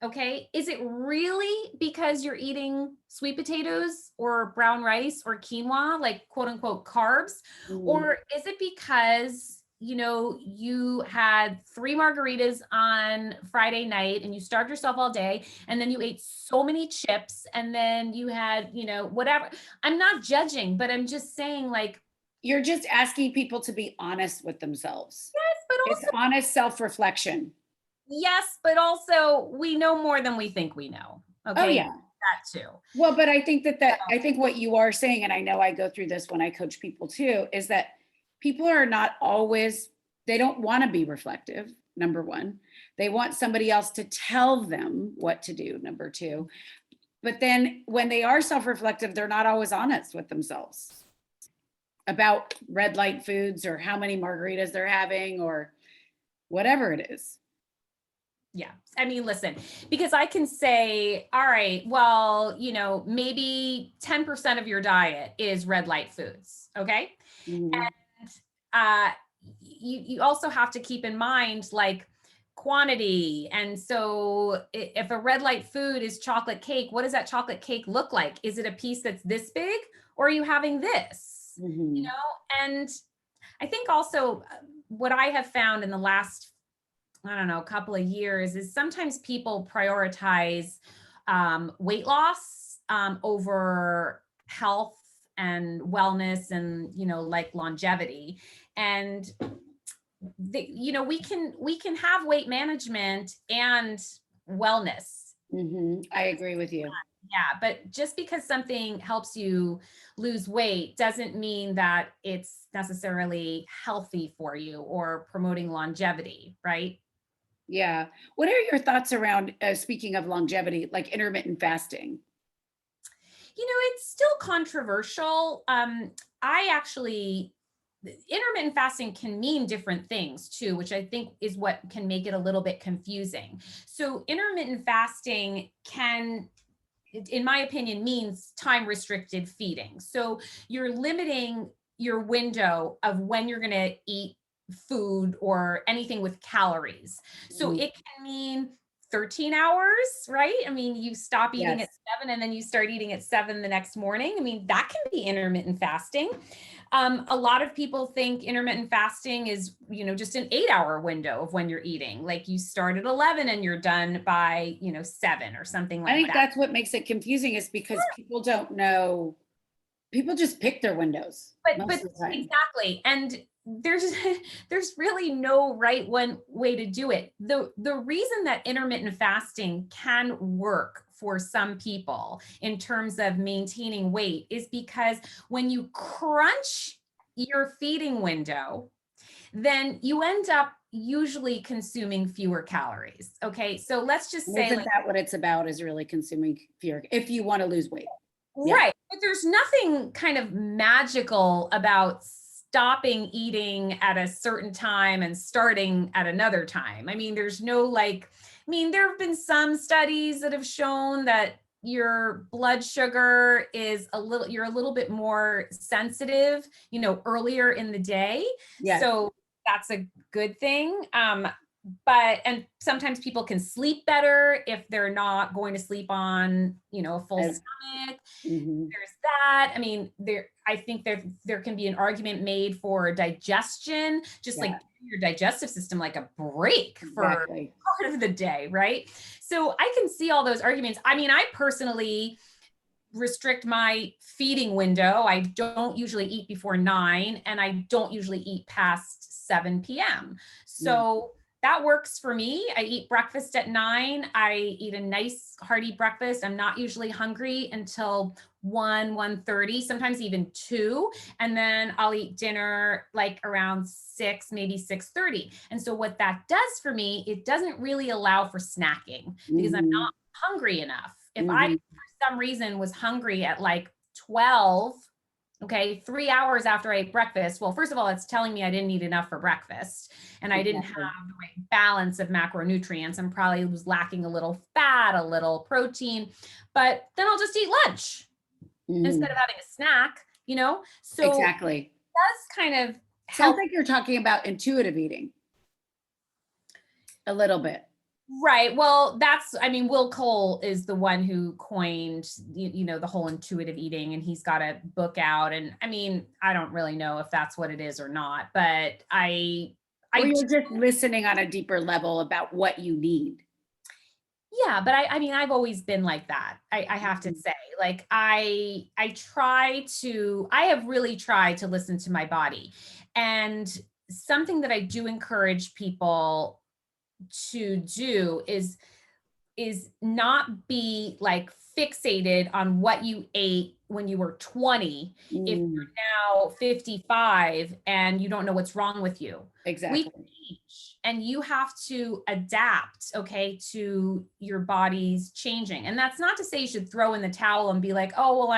S2: Okay. Is it really because you're eating sweet potatoes or brown rice or quinoa, like quote unquote carbs? Or is it because, you had 3 margaritas on Friday night and you starved yourself all day and then you ate so many chips and then you had, whatever. I'm not judging, but I'm just saying, like,
S1: you're just asking people to be honest with themselves.
S2: Yes, but also
S1: it's honest self-reflection.
S2: Yes, but also we know more than we think we know. Okay.
S1: Oh yeah.
S2: That too.
S1: Well, but I think I think what you are saying, and I know I go through this when I coach people too, is that people are not always, they don't want to be reflective. Number one, they want somebody else to tell them what to do. Number two, but then when they are self-reflective, they're not always honest with themselves about red light foods or how many margaritas they're having or whatever it is.
S2: Yeah. I mean, listen, because I can say, all right, well, maybe 10% of your diet is red light foods. Okay.
S1: Mhm.
S2: uh, you also have to keep in mind like quantity. And so if a red light food is chocolate cake, what does that chocolate cake look like? Is it a piece that's this big, or are you having this? You
S1: Mhm.
S2: know, and I think also what I have found in the last, I don't know, couple of years is sometimes people prioritize weight loss over health and wellness and, you know, like longevity. And we can have weight management and wellness.
S1: Mhm. I agree with you.
S2: Yeah, but just because something helps you lose weight doesn't mean that it's necessarily healthy for you or promoting longevity, right?
S1: Yeah. What are your thoughts around, speaking of longevity, like intermittent fasting?
S2: You know, it's still controversial. I actually, intermittent fasting can mean different things too, which I think is what can make it a little bit confusing. So, intermittent fasting can, in my opinion, means time restricted feeding. So, you're limiting your window of when you're going to eat food or anything with calories. So,
S1: Mhm.
S2: it can mean 13 hours, right? I mean, you stop eating at
S1: Yes.
S2: 7 and then you start eating at 7 the next morning. I mean, that can be intermittent fasting. A lot of people think intermittent fasting is, you know, just an 8-hour window of when you're eating. Like you start at 11 and you're done by, you know, 7 or something
S1: I
S2: like
S1: think
S2: that.
S1: that's what makes it confusing is because people don't know. People just pick their windows
S2: But
S1: most of the time.
S2: exactly. And there's there's really no right one way to do it. The reason that intermittent fasting can work for some people in terms of maintaining weight is because when you crunch your feeding window, then you end up usually consuming fewer calories. Okay. So let's just
S1: And
S2: say,
S1: isn't
S2: like,
S1: that what it's about, is really consuming fear if you want to lose weight? Yeah.
S2: right. But there's nothing kind of magical about stopping eating at a certain time and starting at another time. I mean, there's no like, I mean, there have been some studies that have shown that your blood sugar is a little, you're a little bit more sensitive, you know, earlier in the day.
S1: Yes.
S2: So that's a good thing. But and sometimes people can sleep better if they're not going to sleep on, you know, a full
S1: I,
S2: stomach.
S1: mhm.
S2: There's that. I mean, I think there can be an argument made for digestion, just like
S1: Yeah,
S2: giving your digestive system like a break for
S1: exactly.
S2: part of the day, right? So I can see all those arguments. I mean, I personally restrict my feeding window. I don't usually eat before 9 and I don't usually eat past 7 p.m.
S1: Yeah.
S2: So that works for me. I eat breakfast at 9. I eat a nice hearty breakfast. I'm not usually hungry until 1:30, sometimes even 2, and then I'll eat dinner like around 6, maybe 6:30. And so what that does for me, it doesn't really allow for snacking because I'm
S1: Mhm.
S2: not hungry enough. If I
S1: Mhm.
S2: some reason was hungry at like 12, okay, 3 hours after I ate breakfast, well, first of all, it's telling me I didn't eat enough for breakfast and I didn't have
S1: Exactly.
S2: the right balance of macronutrients. And probably was lacking a little fat, a little protein, but then I'll just eat lunch instead of
S1: Mhm.
S2: having a snack, you know? So
S1: Exactly.
S2: that's kind of
S1: Sounds
S2: help.
S1: like you're talking about intuitive eating a little bit.
S2: Right. Well, that's, I mean, Will Cole is the one who coined, you know, the whole intuitive eating, and he's got a book out. And I mean, I don't really know if that's what it is or not, but
S1: Or
S2: I,
S1: you're just listening on a deeper level about what you need.
S2: yeah, but I mean, I've always been like that. I have to
S1: Mhm.
S2: say, like, I have really tried to listen to my body. And something that I do encourage people to do is not be like fixated on what you ate when you were 20 if
S1: Mm,
S2: you're now 55 and you don't know what's wrong with you. We
S1: exactly.
S2: change and you have to adapt, okay, to your body's changing. And that's not to say you should throw in the towel and be like, "Oh, well,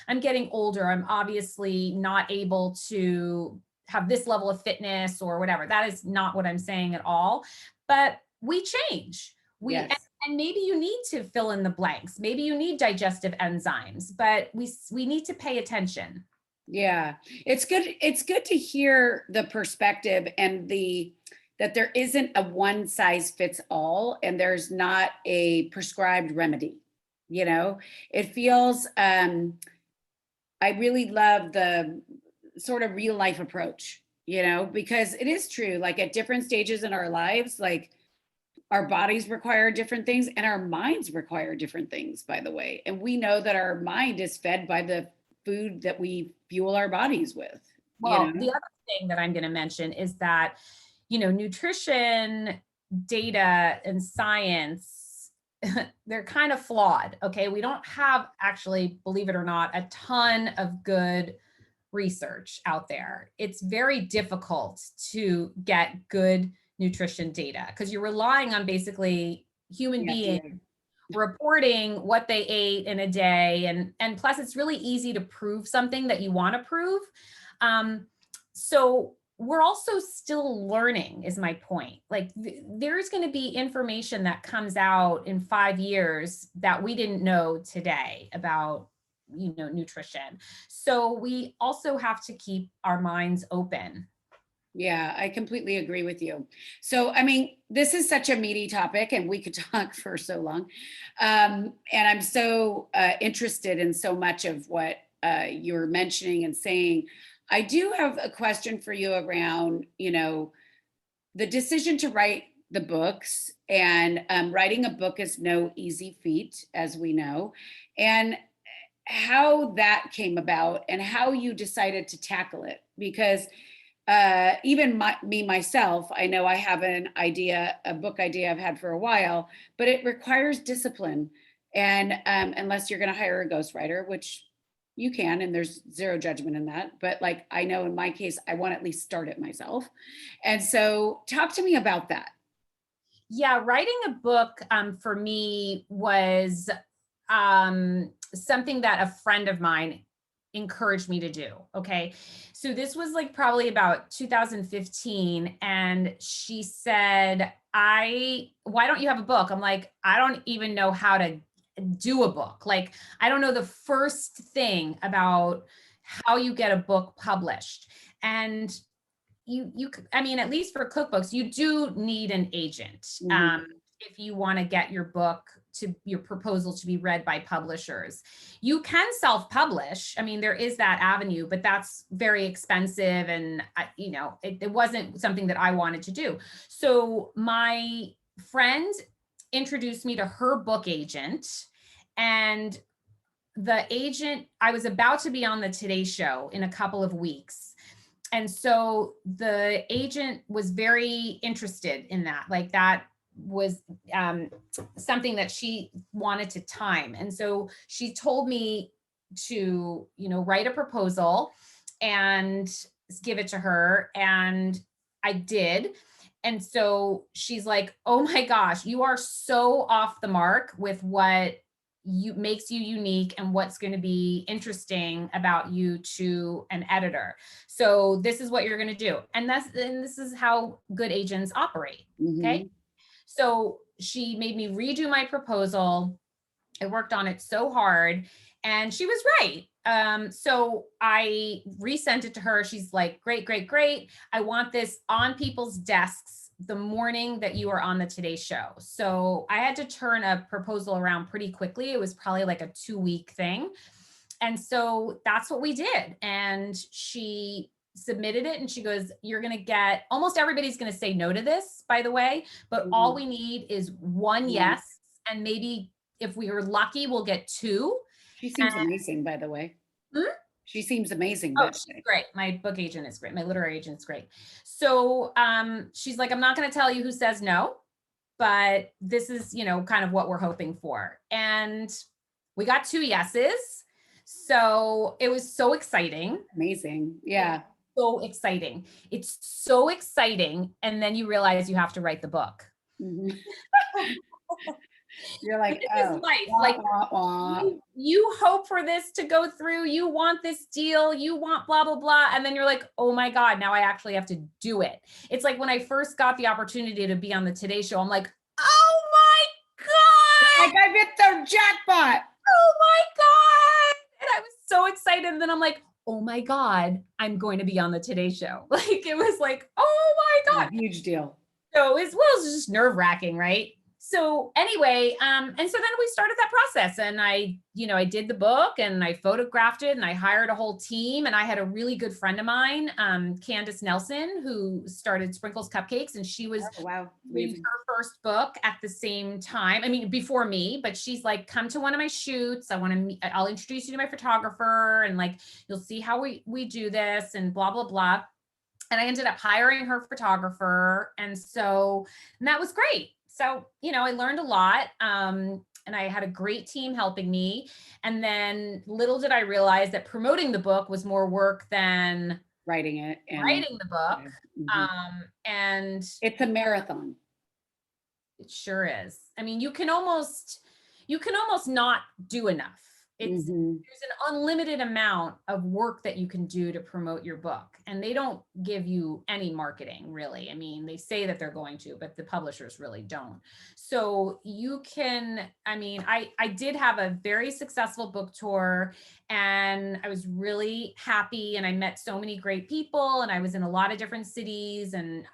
S2: I'm getting older. I'm obviously not able to have this level of fitness or whatever." That is not what I'm saying at all. But we change. We
S1: Yes.
S2: and maybe you need to fill in the blanks. Maybe you need digestive enzymes, but we need to pay attention.
S1: Yeah, it's good. It's good to hear the perspective and that there isn't a one size fits all and there's not a prescribed remedy. You know, it feels, I really love the sort of real life approach, because it is true, like at different stages in our lives, like our bodies require different things and our minds require different things, by the way. And we know that our mind is fed by the food that we fuel our bodies with,
S2: Well, the other thing that I'm going to mention is that, nutrition data and science, they're kind of flawed. Okay. We don't have actually, believe it or not, a ton of good research out there. It's very difficult to get good nutrition data because you're relying on basically human
S1: Yeah,
S2: beings reporting what they ate in a day, and plus it's really easy to prove something that you want to prove. So we're also still learning is my point. Like there's going to be information that comes out in 5 years that we didn't know today about nutrition. So we also have to keep our minds open.
S1: Yeah, I completely agree with you. So, I mean, this is such a meaty topic and we could talk for so long. And I'm so interested in so much of what you're mentioning and saying. I do have a question for you around, the decision to write the books, and writing a book is no easy feat, as we know, and how that came about and how you decided to tackle it. Because even me myself, I know I have a book idea I've had for a while, but it requires discipline. And unless you're going to hire a ghostwriter, which you can, and there's zero judgment in that. But like, I know in my case, I want to at least start it myself. And so talk to me about that.
S2: Yeah, writing a book for me was something that a friend of mine encouraged me to do. Okay. So this was like probably about 2015. And she said, why don't you have a book? I'm like, I don't even know how to do a book. Like, I don't know the first thing about how you get a book published. And I mean, at least for cookbooks, you do need an agent.
S1: Mhm.
S2: If you want to get your proposal to be read by publishers. You can self-publish. I mean, there is that avenue, but that's very expensive. And, it wasn't something that I wanted to do. So my friend introduced me to her book agent, and I was about to be on the Today Show in a couple of weeks. And so the agent was very interested in that. Like that was something that she wanted to time. And so she told me to, write a proposal and give it to her. And I did. And so she's like, oh my gosh, you are so off the mark with what makes you unique and what's going to be interesting about you to an editor. So this is what you're going to do. And this is how good agents operate. Okay.
S1: Mhm.
S2: So she made me redo my proposal. I worked on it so hard, and she was right. So I resent it to her. She's like, great, great, great. I want this on people's desks the morning that you are on the Today Show. So I had to turn a proposal around pretty quickly. It was probably like a 2-week thing. And so that's what we did. And she submitted it, and she goes, you're going to get, almost everybody's going to say no to this, by the way, but all
S1: Mhm.
S2: we need is one
S1: Yeah.
S2: yes. And maybe if we are lucky, we'll get 2.
S1: She seems amazing, by the way.
S2: Hmm?
S1: She seems amazing,
S2: Oh,
S1: by the
S2: she's
S1: way.
S2: great. My book agent is great. My literary agent is great. So she's like, I'm not going to tell you who says no, but this is, kind of what we're hoping for. And we got 2 yeses. So it was so exciting.
S1: Amazing.
S2: It was
S1: Yeah.
S2: so exciting. It's so exciting. And then you realize you have to write the book.
S1: Mhm. You're
S2: But
S1: like,
S2: this is
S1: oh,
S2: life.
S1: wah,
S2: Like
S1: wah, wah.
S2: you hope for this to go through. You want this deal. You want blah, blah, blah. And then you're like, oh my God, now I actually have to do it. It's like when I first got the opportunity to be on the Today Show, I'm like, oh my God.
S1: Like I hit the jackpot.
S2: Oh my God. And I was so excited. And then I'm like, oh my God, I'm going to be on the Today Show. Like, it was like, oh my God.
S1: Huge deal.
S2: So it was just nerve wracking, right? So anyway, and so then we started that process, and I did the book, and I photographed it, and I hired a whole team, and I had a really good friend of mine, Candace Nelson, who started Sprinkles Cupcakes, and she was
S1: Oh, wow.
S2: reading
S1: Amazing.
S2: her first book at the same time. I mean, before me, but she's like, come to one of my shoots. I want to meet, I'll introduce you to my photographer, and like, you'll see how we do this, and blah, blah, blah. And I ended up hiring her photographer. And that was great. So, I learned a lot. And I had a great team helping me. And then little did I realize that promoting the book was more work than
S1: Writing it and
S2: writing the book.
S1: Mhm.
S2: And
S1: It's a marathon.
S2: it sure is. I mean, you can almost not do enough. There's an unlimited amount of work that you can do to promote your book, and they don't give you any marketing, really. I mean, they say that they're going to, but the publishers really don't. So you can, I did have a very successful book tour, and I was really happy, and I met so many great people, and I was in a lot of different cities, and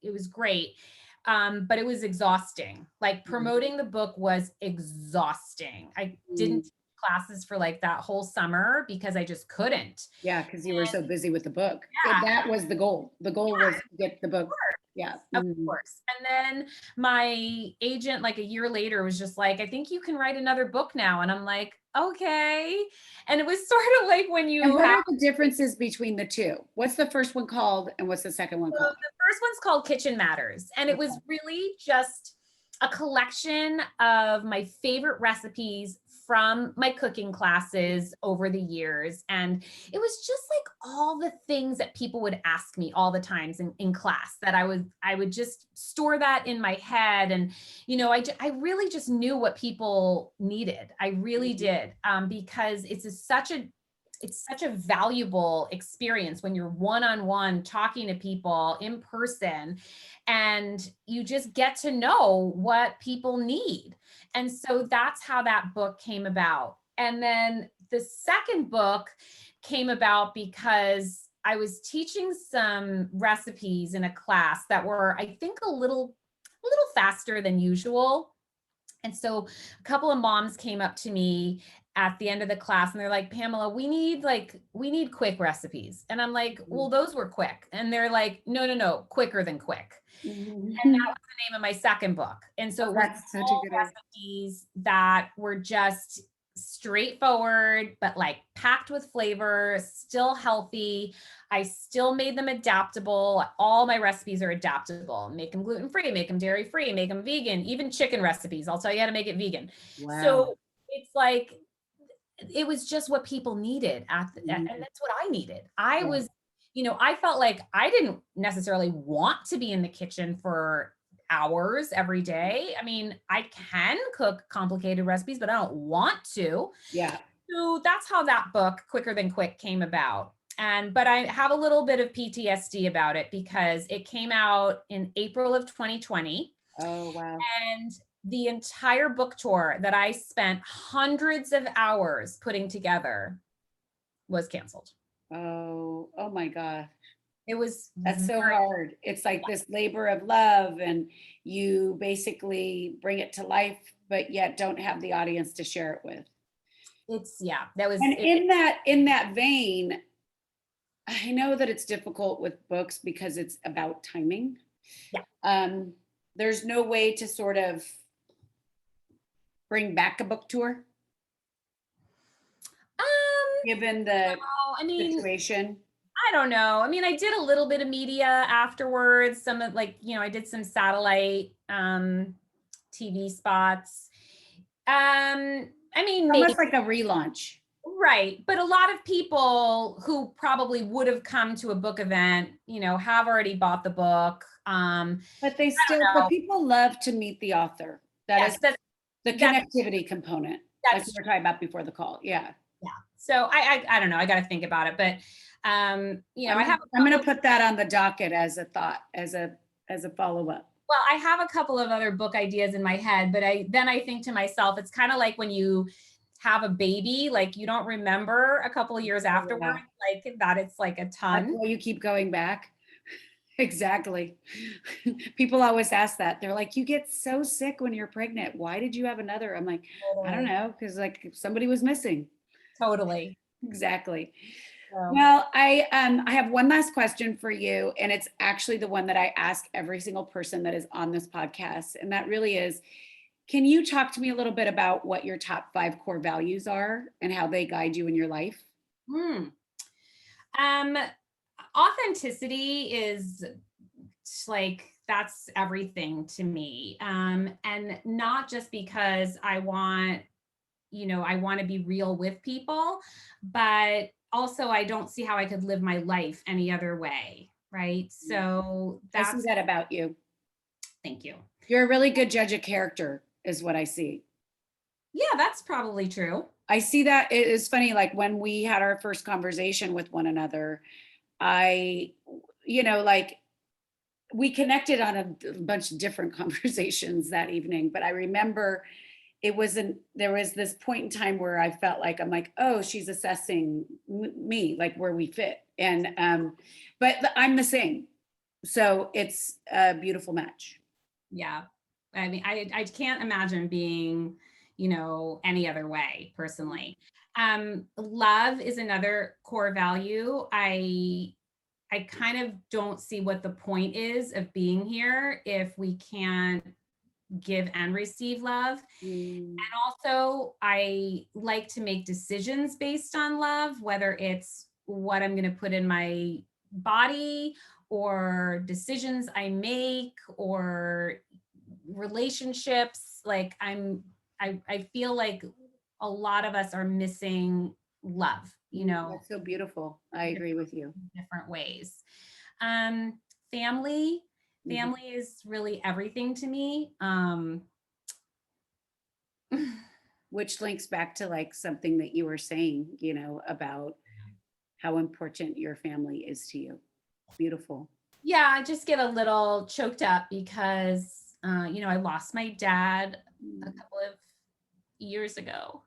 S2: it was great. But it was exhausting. Like, promoting the book was exhausting. I didn't take classes for like that whole summer because I just couldn't.
S1: Yeah, because you were so busy with the book.
S2: Yeah.
S1: That was the goal. The goal was to get the book. Yeah.
S2: Of course. And then my agent, like a year later, was just like, I think you can write another book now. And I'm like, okay. And it was sort of like when you
S1: And what are the differences between the two? What's the first one called and what's the second one called?
S2: The first one's called Kitchen Matters. And it was really just a collection of my favorite recipes from my cooking classes over the years. And it was just like all the things that people would ask me all the times in class, that I would just store that in my head. And, I really just knew what people needed. I really did, because it's such a valuable experience when you're one-on-one talking to people in person, and you just get to know what people need. And so that's how that book came about. And then the second book came about because I was teaching some recipes in a class that were, I think, a little faster than usual. And so a couple of moms came up to me at the end of the class, and they're like, Pamela, we need quick recipes. And I'm like, well, those were quick. And they're like, no, quicker than quick. And that was the name of my second book. And so it was all recipes that were just straightforward, but like packed with flavor, still healthy. I still made them adaptable. All my recipes are adaptable. Make them gluten-free, make them dairy-free, make them vegan, even chicken recipes. I'll tell you how to make it vegan.
S1: Wow.
S2: So it's like, it was just what people needed and that's what I needed. I was, I felt like I didn't necessarily want to be in the kitchen for hours every day. I mean, I can cook complicated recipes, but I don't want to.
S1: Yeah.
S2: So that's how that book, Quicker Than Quick, came about. But I have a little bit of PTSD about it because it came out in April of 2020.
S1: Oh, wow.
S2: And the entire book tour that I spent hundreds of hours putting together was canceled.
S1: Oh my God.
S2: That's
S1: so hard. It's like this labor of love, and you basically bring it to life, but yet don't have the audience to share it with.
S2: And
S1: in that vein, I know that it's difficult with books because it's about timing.
S2: Yeah.
S1: There's no way to sort of bring back a book tour, given the situation.
S2: I don't know. I mean, I did a little bit of media afterwards. I did some satellite TV spots.
S1: Almost like a relaunch.
S2: Right. But a lot of people who probably would have come to a book event, have already bought the book.
S1: But people love to meet the author. That's the connectivity component. That's what we're talking about before the call. Yeah.
S2: Yeah. So I don't know. I got to think about it, but I'm
S1: going to put that on the docket as a thought, as a follow-up.
S2: Well, I have a couple of other book ideas in my head, but then I think to myself, it's kind of like when you have a baby, like you don't remember a couple of years afterwards, like that it's like a
S1: That's
S2: ton.
S1: why you keep going back. Exactly. People always ask that. They're like, you get so sick when you're pregnant. Why did you have another? I'm like, I don't know, because like somebody was missing.
S2: Totally.
S1: Exactly.
S2: So,
S1: Well, I have one last question for you, and it's actually the one that I ask every single person that is on this podcast, and that really is, can you talk to me a little bit about what your top 5 core values are and how they guide you in your life?
S2: hmm. Um, Authenticity is like that's everything to me. And not just because I want to be real with people, but also I don't see how I could live my life any other way. Right. So
S1: I see
S2: that's,
S1: that about you.
S2: thank you.
S1: You're a really good judge of character, is what I see.
S2: Yeah, that's probably true.
S1: I see that. It is funny, like when we had our first conversation with one another, I, like we connected on a bunch of different conversations that evening, but I remember there was this point in time where I felt like, I'm like, oh, she's assessing me, like where we fit. And, but I'm the same. So it's a beautiful match.
S2: Yeah. I mean, I can't imagine being, any other way personally. Love is another core value. I kind of don't see what the point is of being here if we can't give and receive love.
S1: Mm,
S2: And also, I like to make decisions based on love, whether it's what I'm going to put in my body or decisions I make or relationships. Like I feel like a lot of us are missing love,
S1: that's so beautiful. I agree with you.
S2: different ways. Um, family,
S1: Mhm.
S2: family is really everything to me.
S1: Which links back to like something that you were saying, about how important your family is to you. Beautiful.
S2: Yeah, I just get a little choked up because, I lost my dad a
S1: Mm.
S2: couple of years ago.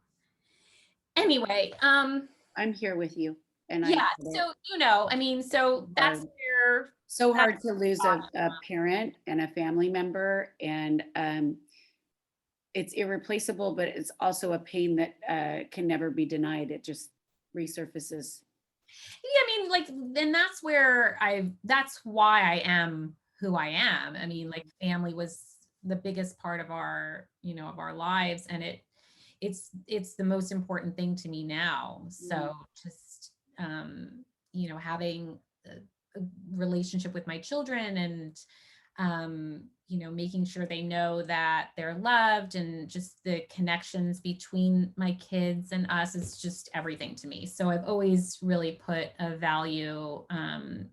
S2: Anyway,
S1: I'm here with you. And I
S2: yeah,
S1: get it.
S2: so, I mean, so that's
S1: Hard.
S2: where
S1: So
S2: that's
S1: hard to lose a parent and a family member. And it's irreplaceable, but it's also a pain that can never be denied. It just resurfaces.
S2: yeah, I mean, like, then that's why I am who I am. I mean, like, family was the biggest part of our lives, and it's the most important thing to me now.
S1: Mm.
S2: So just, having a relationship with my children and, making sure they know that they're loved and just the connections between my kids and us is just everything to me. So I've always really put a value, on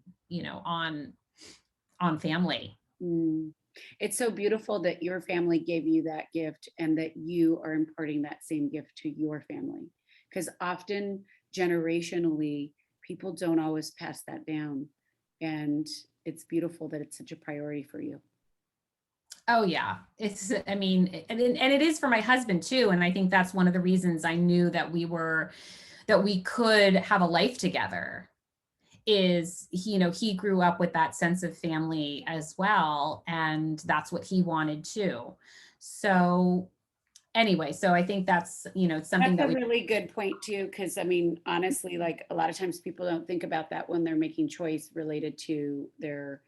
S2: family.
S1: Mm. It's so beautiful that your family gave you that gift and that you are imparting that same gift to your family. Because often, generationally, people don't always pass that down. And it's beautiful that it's such a priority for you.
S2: Oh yeah. I mean, and it is for my husband too. And I think that's one of the reasons I knew that we could have a life together is, he grew up with that sense of family as well. And that's what he wanted too. So anyway, so I think that's, it's something
S1: That's
S2: that
S1: a
S2: we,
S1: really good point too, because I mean, honestly, like a lot of times people don't think about that when they're making choice related to their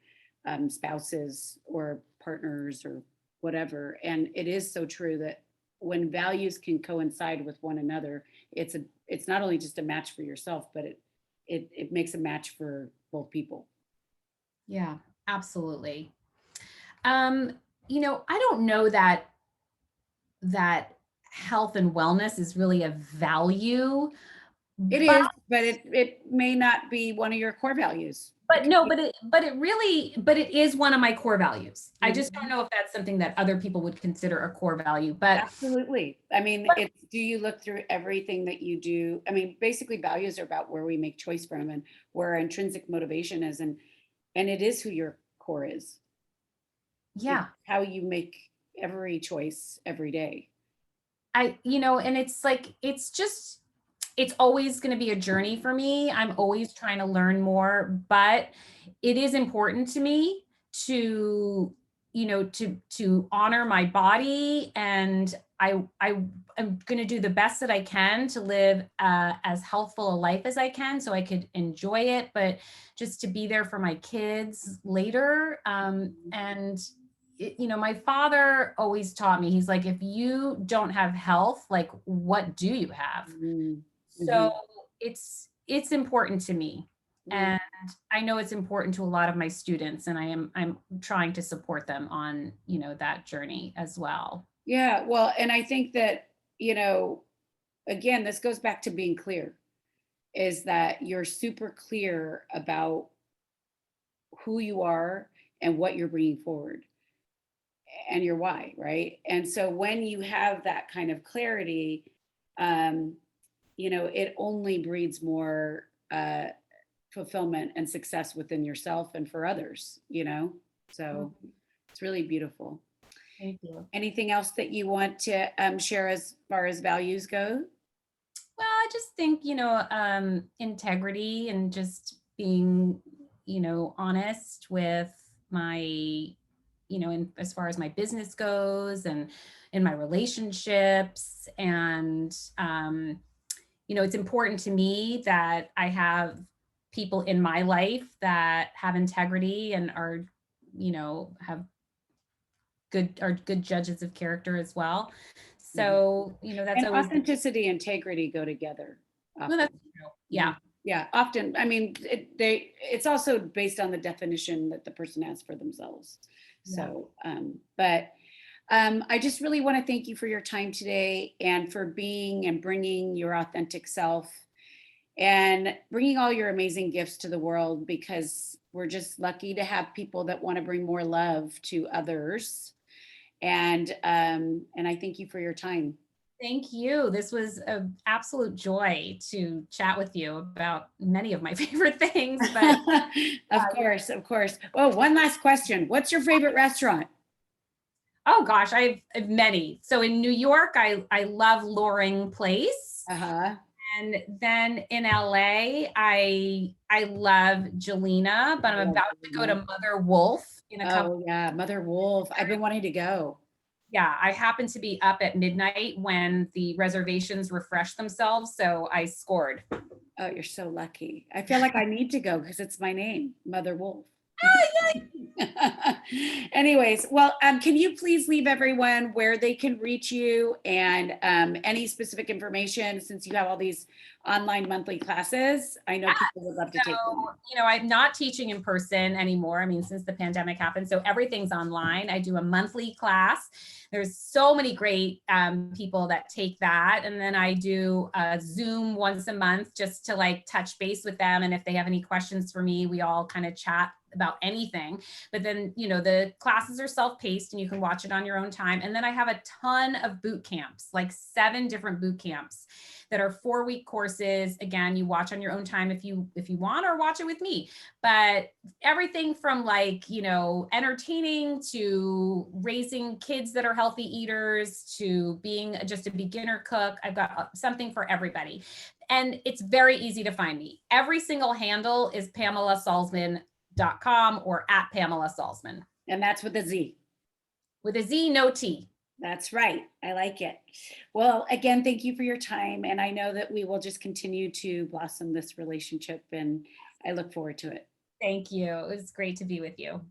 S1: spouses or partners or whatever. And it is so true that when values can coincide with one another, it's not only just a match for yourself, but it makes a match for both people.
S2: yeah, absolutely. Um, I don't know that health and wellness is really a value,
S1: It
S2: but
S1: is, but it may not be one of your core values. It
S2: but
S1: could
S2: no,
S1: be.
S2: but it is one of my core values. I just don't
S1: Mhm.
S2: know if that's something that other people would consider a core value, but
S1: Absolutely. I mean, do you look through everything that you do? I mean, basically values are about where we make choice from and where our intrinsic motivation is. And it is who your core is. It's
S2: yeah,
S1: how you make every choice every day.
S2: and it's like, it's always going to be a journey for me. I'm always trying to learn more, but it is important to me to, to honor my body. And I am going to do the best that I can to live as healthful a life as I can so I could enjoy it, but just to be there for my kids later. And my father always taught me, he's like, if you don't have health, like, what do you have? So
S1: Mhm.
S2: it's important to me.
S1: Mhm.
S2: And I know it's important to a lot of my students, and I'm trying to support them on, that journey as well.
S1: Yeah, well, and I think that, again, this goes back to being clear, is that you're super clear about who you are and what you're bringing forward and your why, right? And so when you have that kind of clarity, um, it only breeds more fulfillment and success within yourself and for others. So
S2: Mhm.
S1: it's really beautiful.
S2: Thank you.
S1: Anything else that you want to share as far as values go?
S2: Well, I just think, integrity and just being, honest with my, in as far as my business goes and in my relationships. And, it's important to me that I have people in my life that have integrity and are, have are good judges of character as well.
S1: Mhm.
S2: So, that's
S1: And
S2: always,
S1: authenticity, integrity go together
S2: well,
S1: often.
S2: that's true. Yeah.
S1: Mhm. Yeah, often. I mean, it's also based on the definition that the person has for themselves.
S2: Yeah.
S1: So, but I just really want to thank you for your time today and for being and bringing your authentic self and bringing all your amazing gifts to the world, because we're just lucky to have people that want to bring more love to others. And I thank you for your time.
S2: Thank you. This was an absolute joy to chat with you about many of my favorite things. But
S1: Of course, of course. Oh, one last question. What's your favorite restaurant?
S2: oh gosh, I've many. So in New York, I love Loring Place.
S1: Uh-huh.
S2: And then in LA, I love Jelena, but
S1: I
S2: I'm
S1: love
S2: about to go to
S1: Selena.
S2: Mother Wolf in a couple.
S1: Oh yeah, Mother Wolf. I've been wanting to go.
S2: Yeah, I happen to be up at midnight when the reservations refresh themselves, so I scored.
S1: Oh, you're so lucky. I feel like I need to go because it's my name, Mother Wolf. Anyways, well, can you please leave everyone where they can reach you and any specific information, since you have all these online monthly classes? I know people would love to take them.
S2: I'm not teaching in person anymore. I mean, since the pandemic happened, so everything's online. I do a monthly class. There's so many great people that take that. And then I do a Zoom once a month just to like touch base with them. And if they have any questions for me, we all kind of chat about anything. But then, the classes are self-paced and you can watch it on your own time. And then I have a ton of boot camps, like 7 different boot camps that are 4-week courses. Again, you watch on your own time if you want, or watch it with me. But everything from like, entertaining to raising kids that are healthy eaters to being just a beginner cook. I've got something for everybody. And it's very easy to find me. Every single handle is PamelaSalzman.com or at Pamela Salzman.
S1: And that's with a Z.
S2: With a Z, no T.
S1: That's right. I like it. Well, again, thank you for your time. And I know that we will just continue to blossom this relationship, and I look forward to it.
S2: Thank you. It was great to be with you.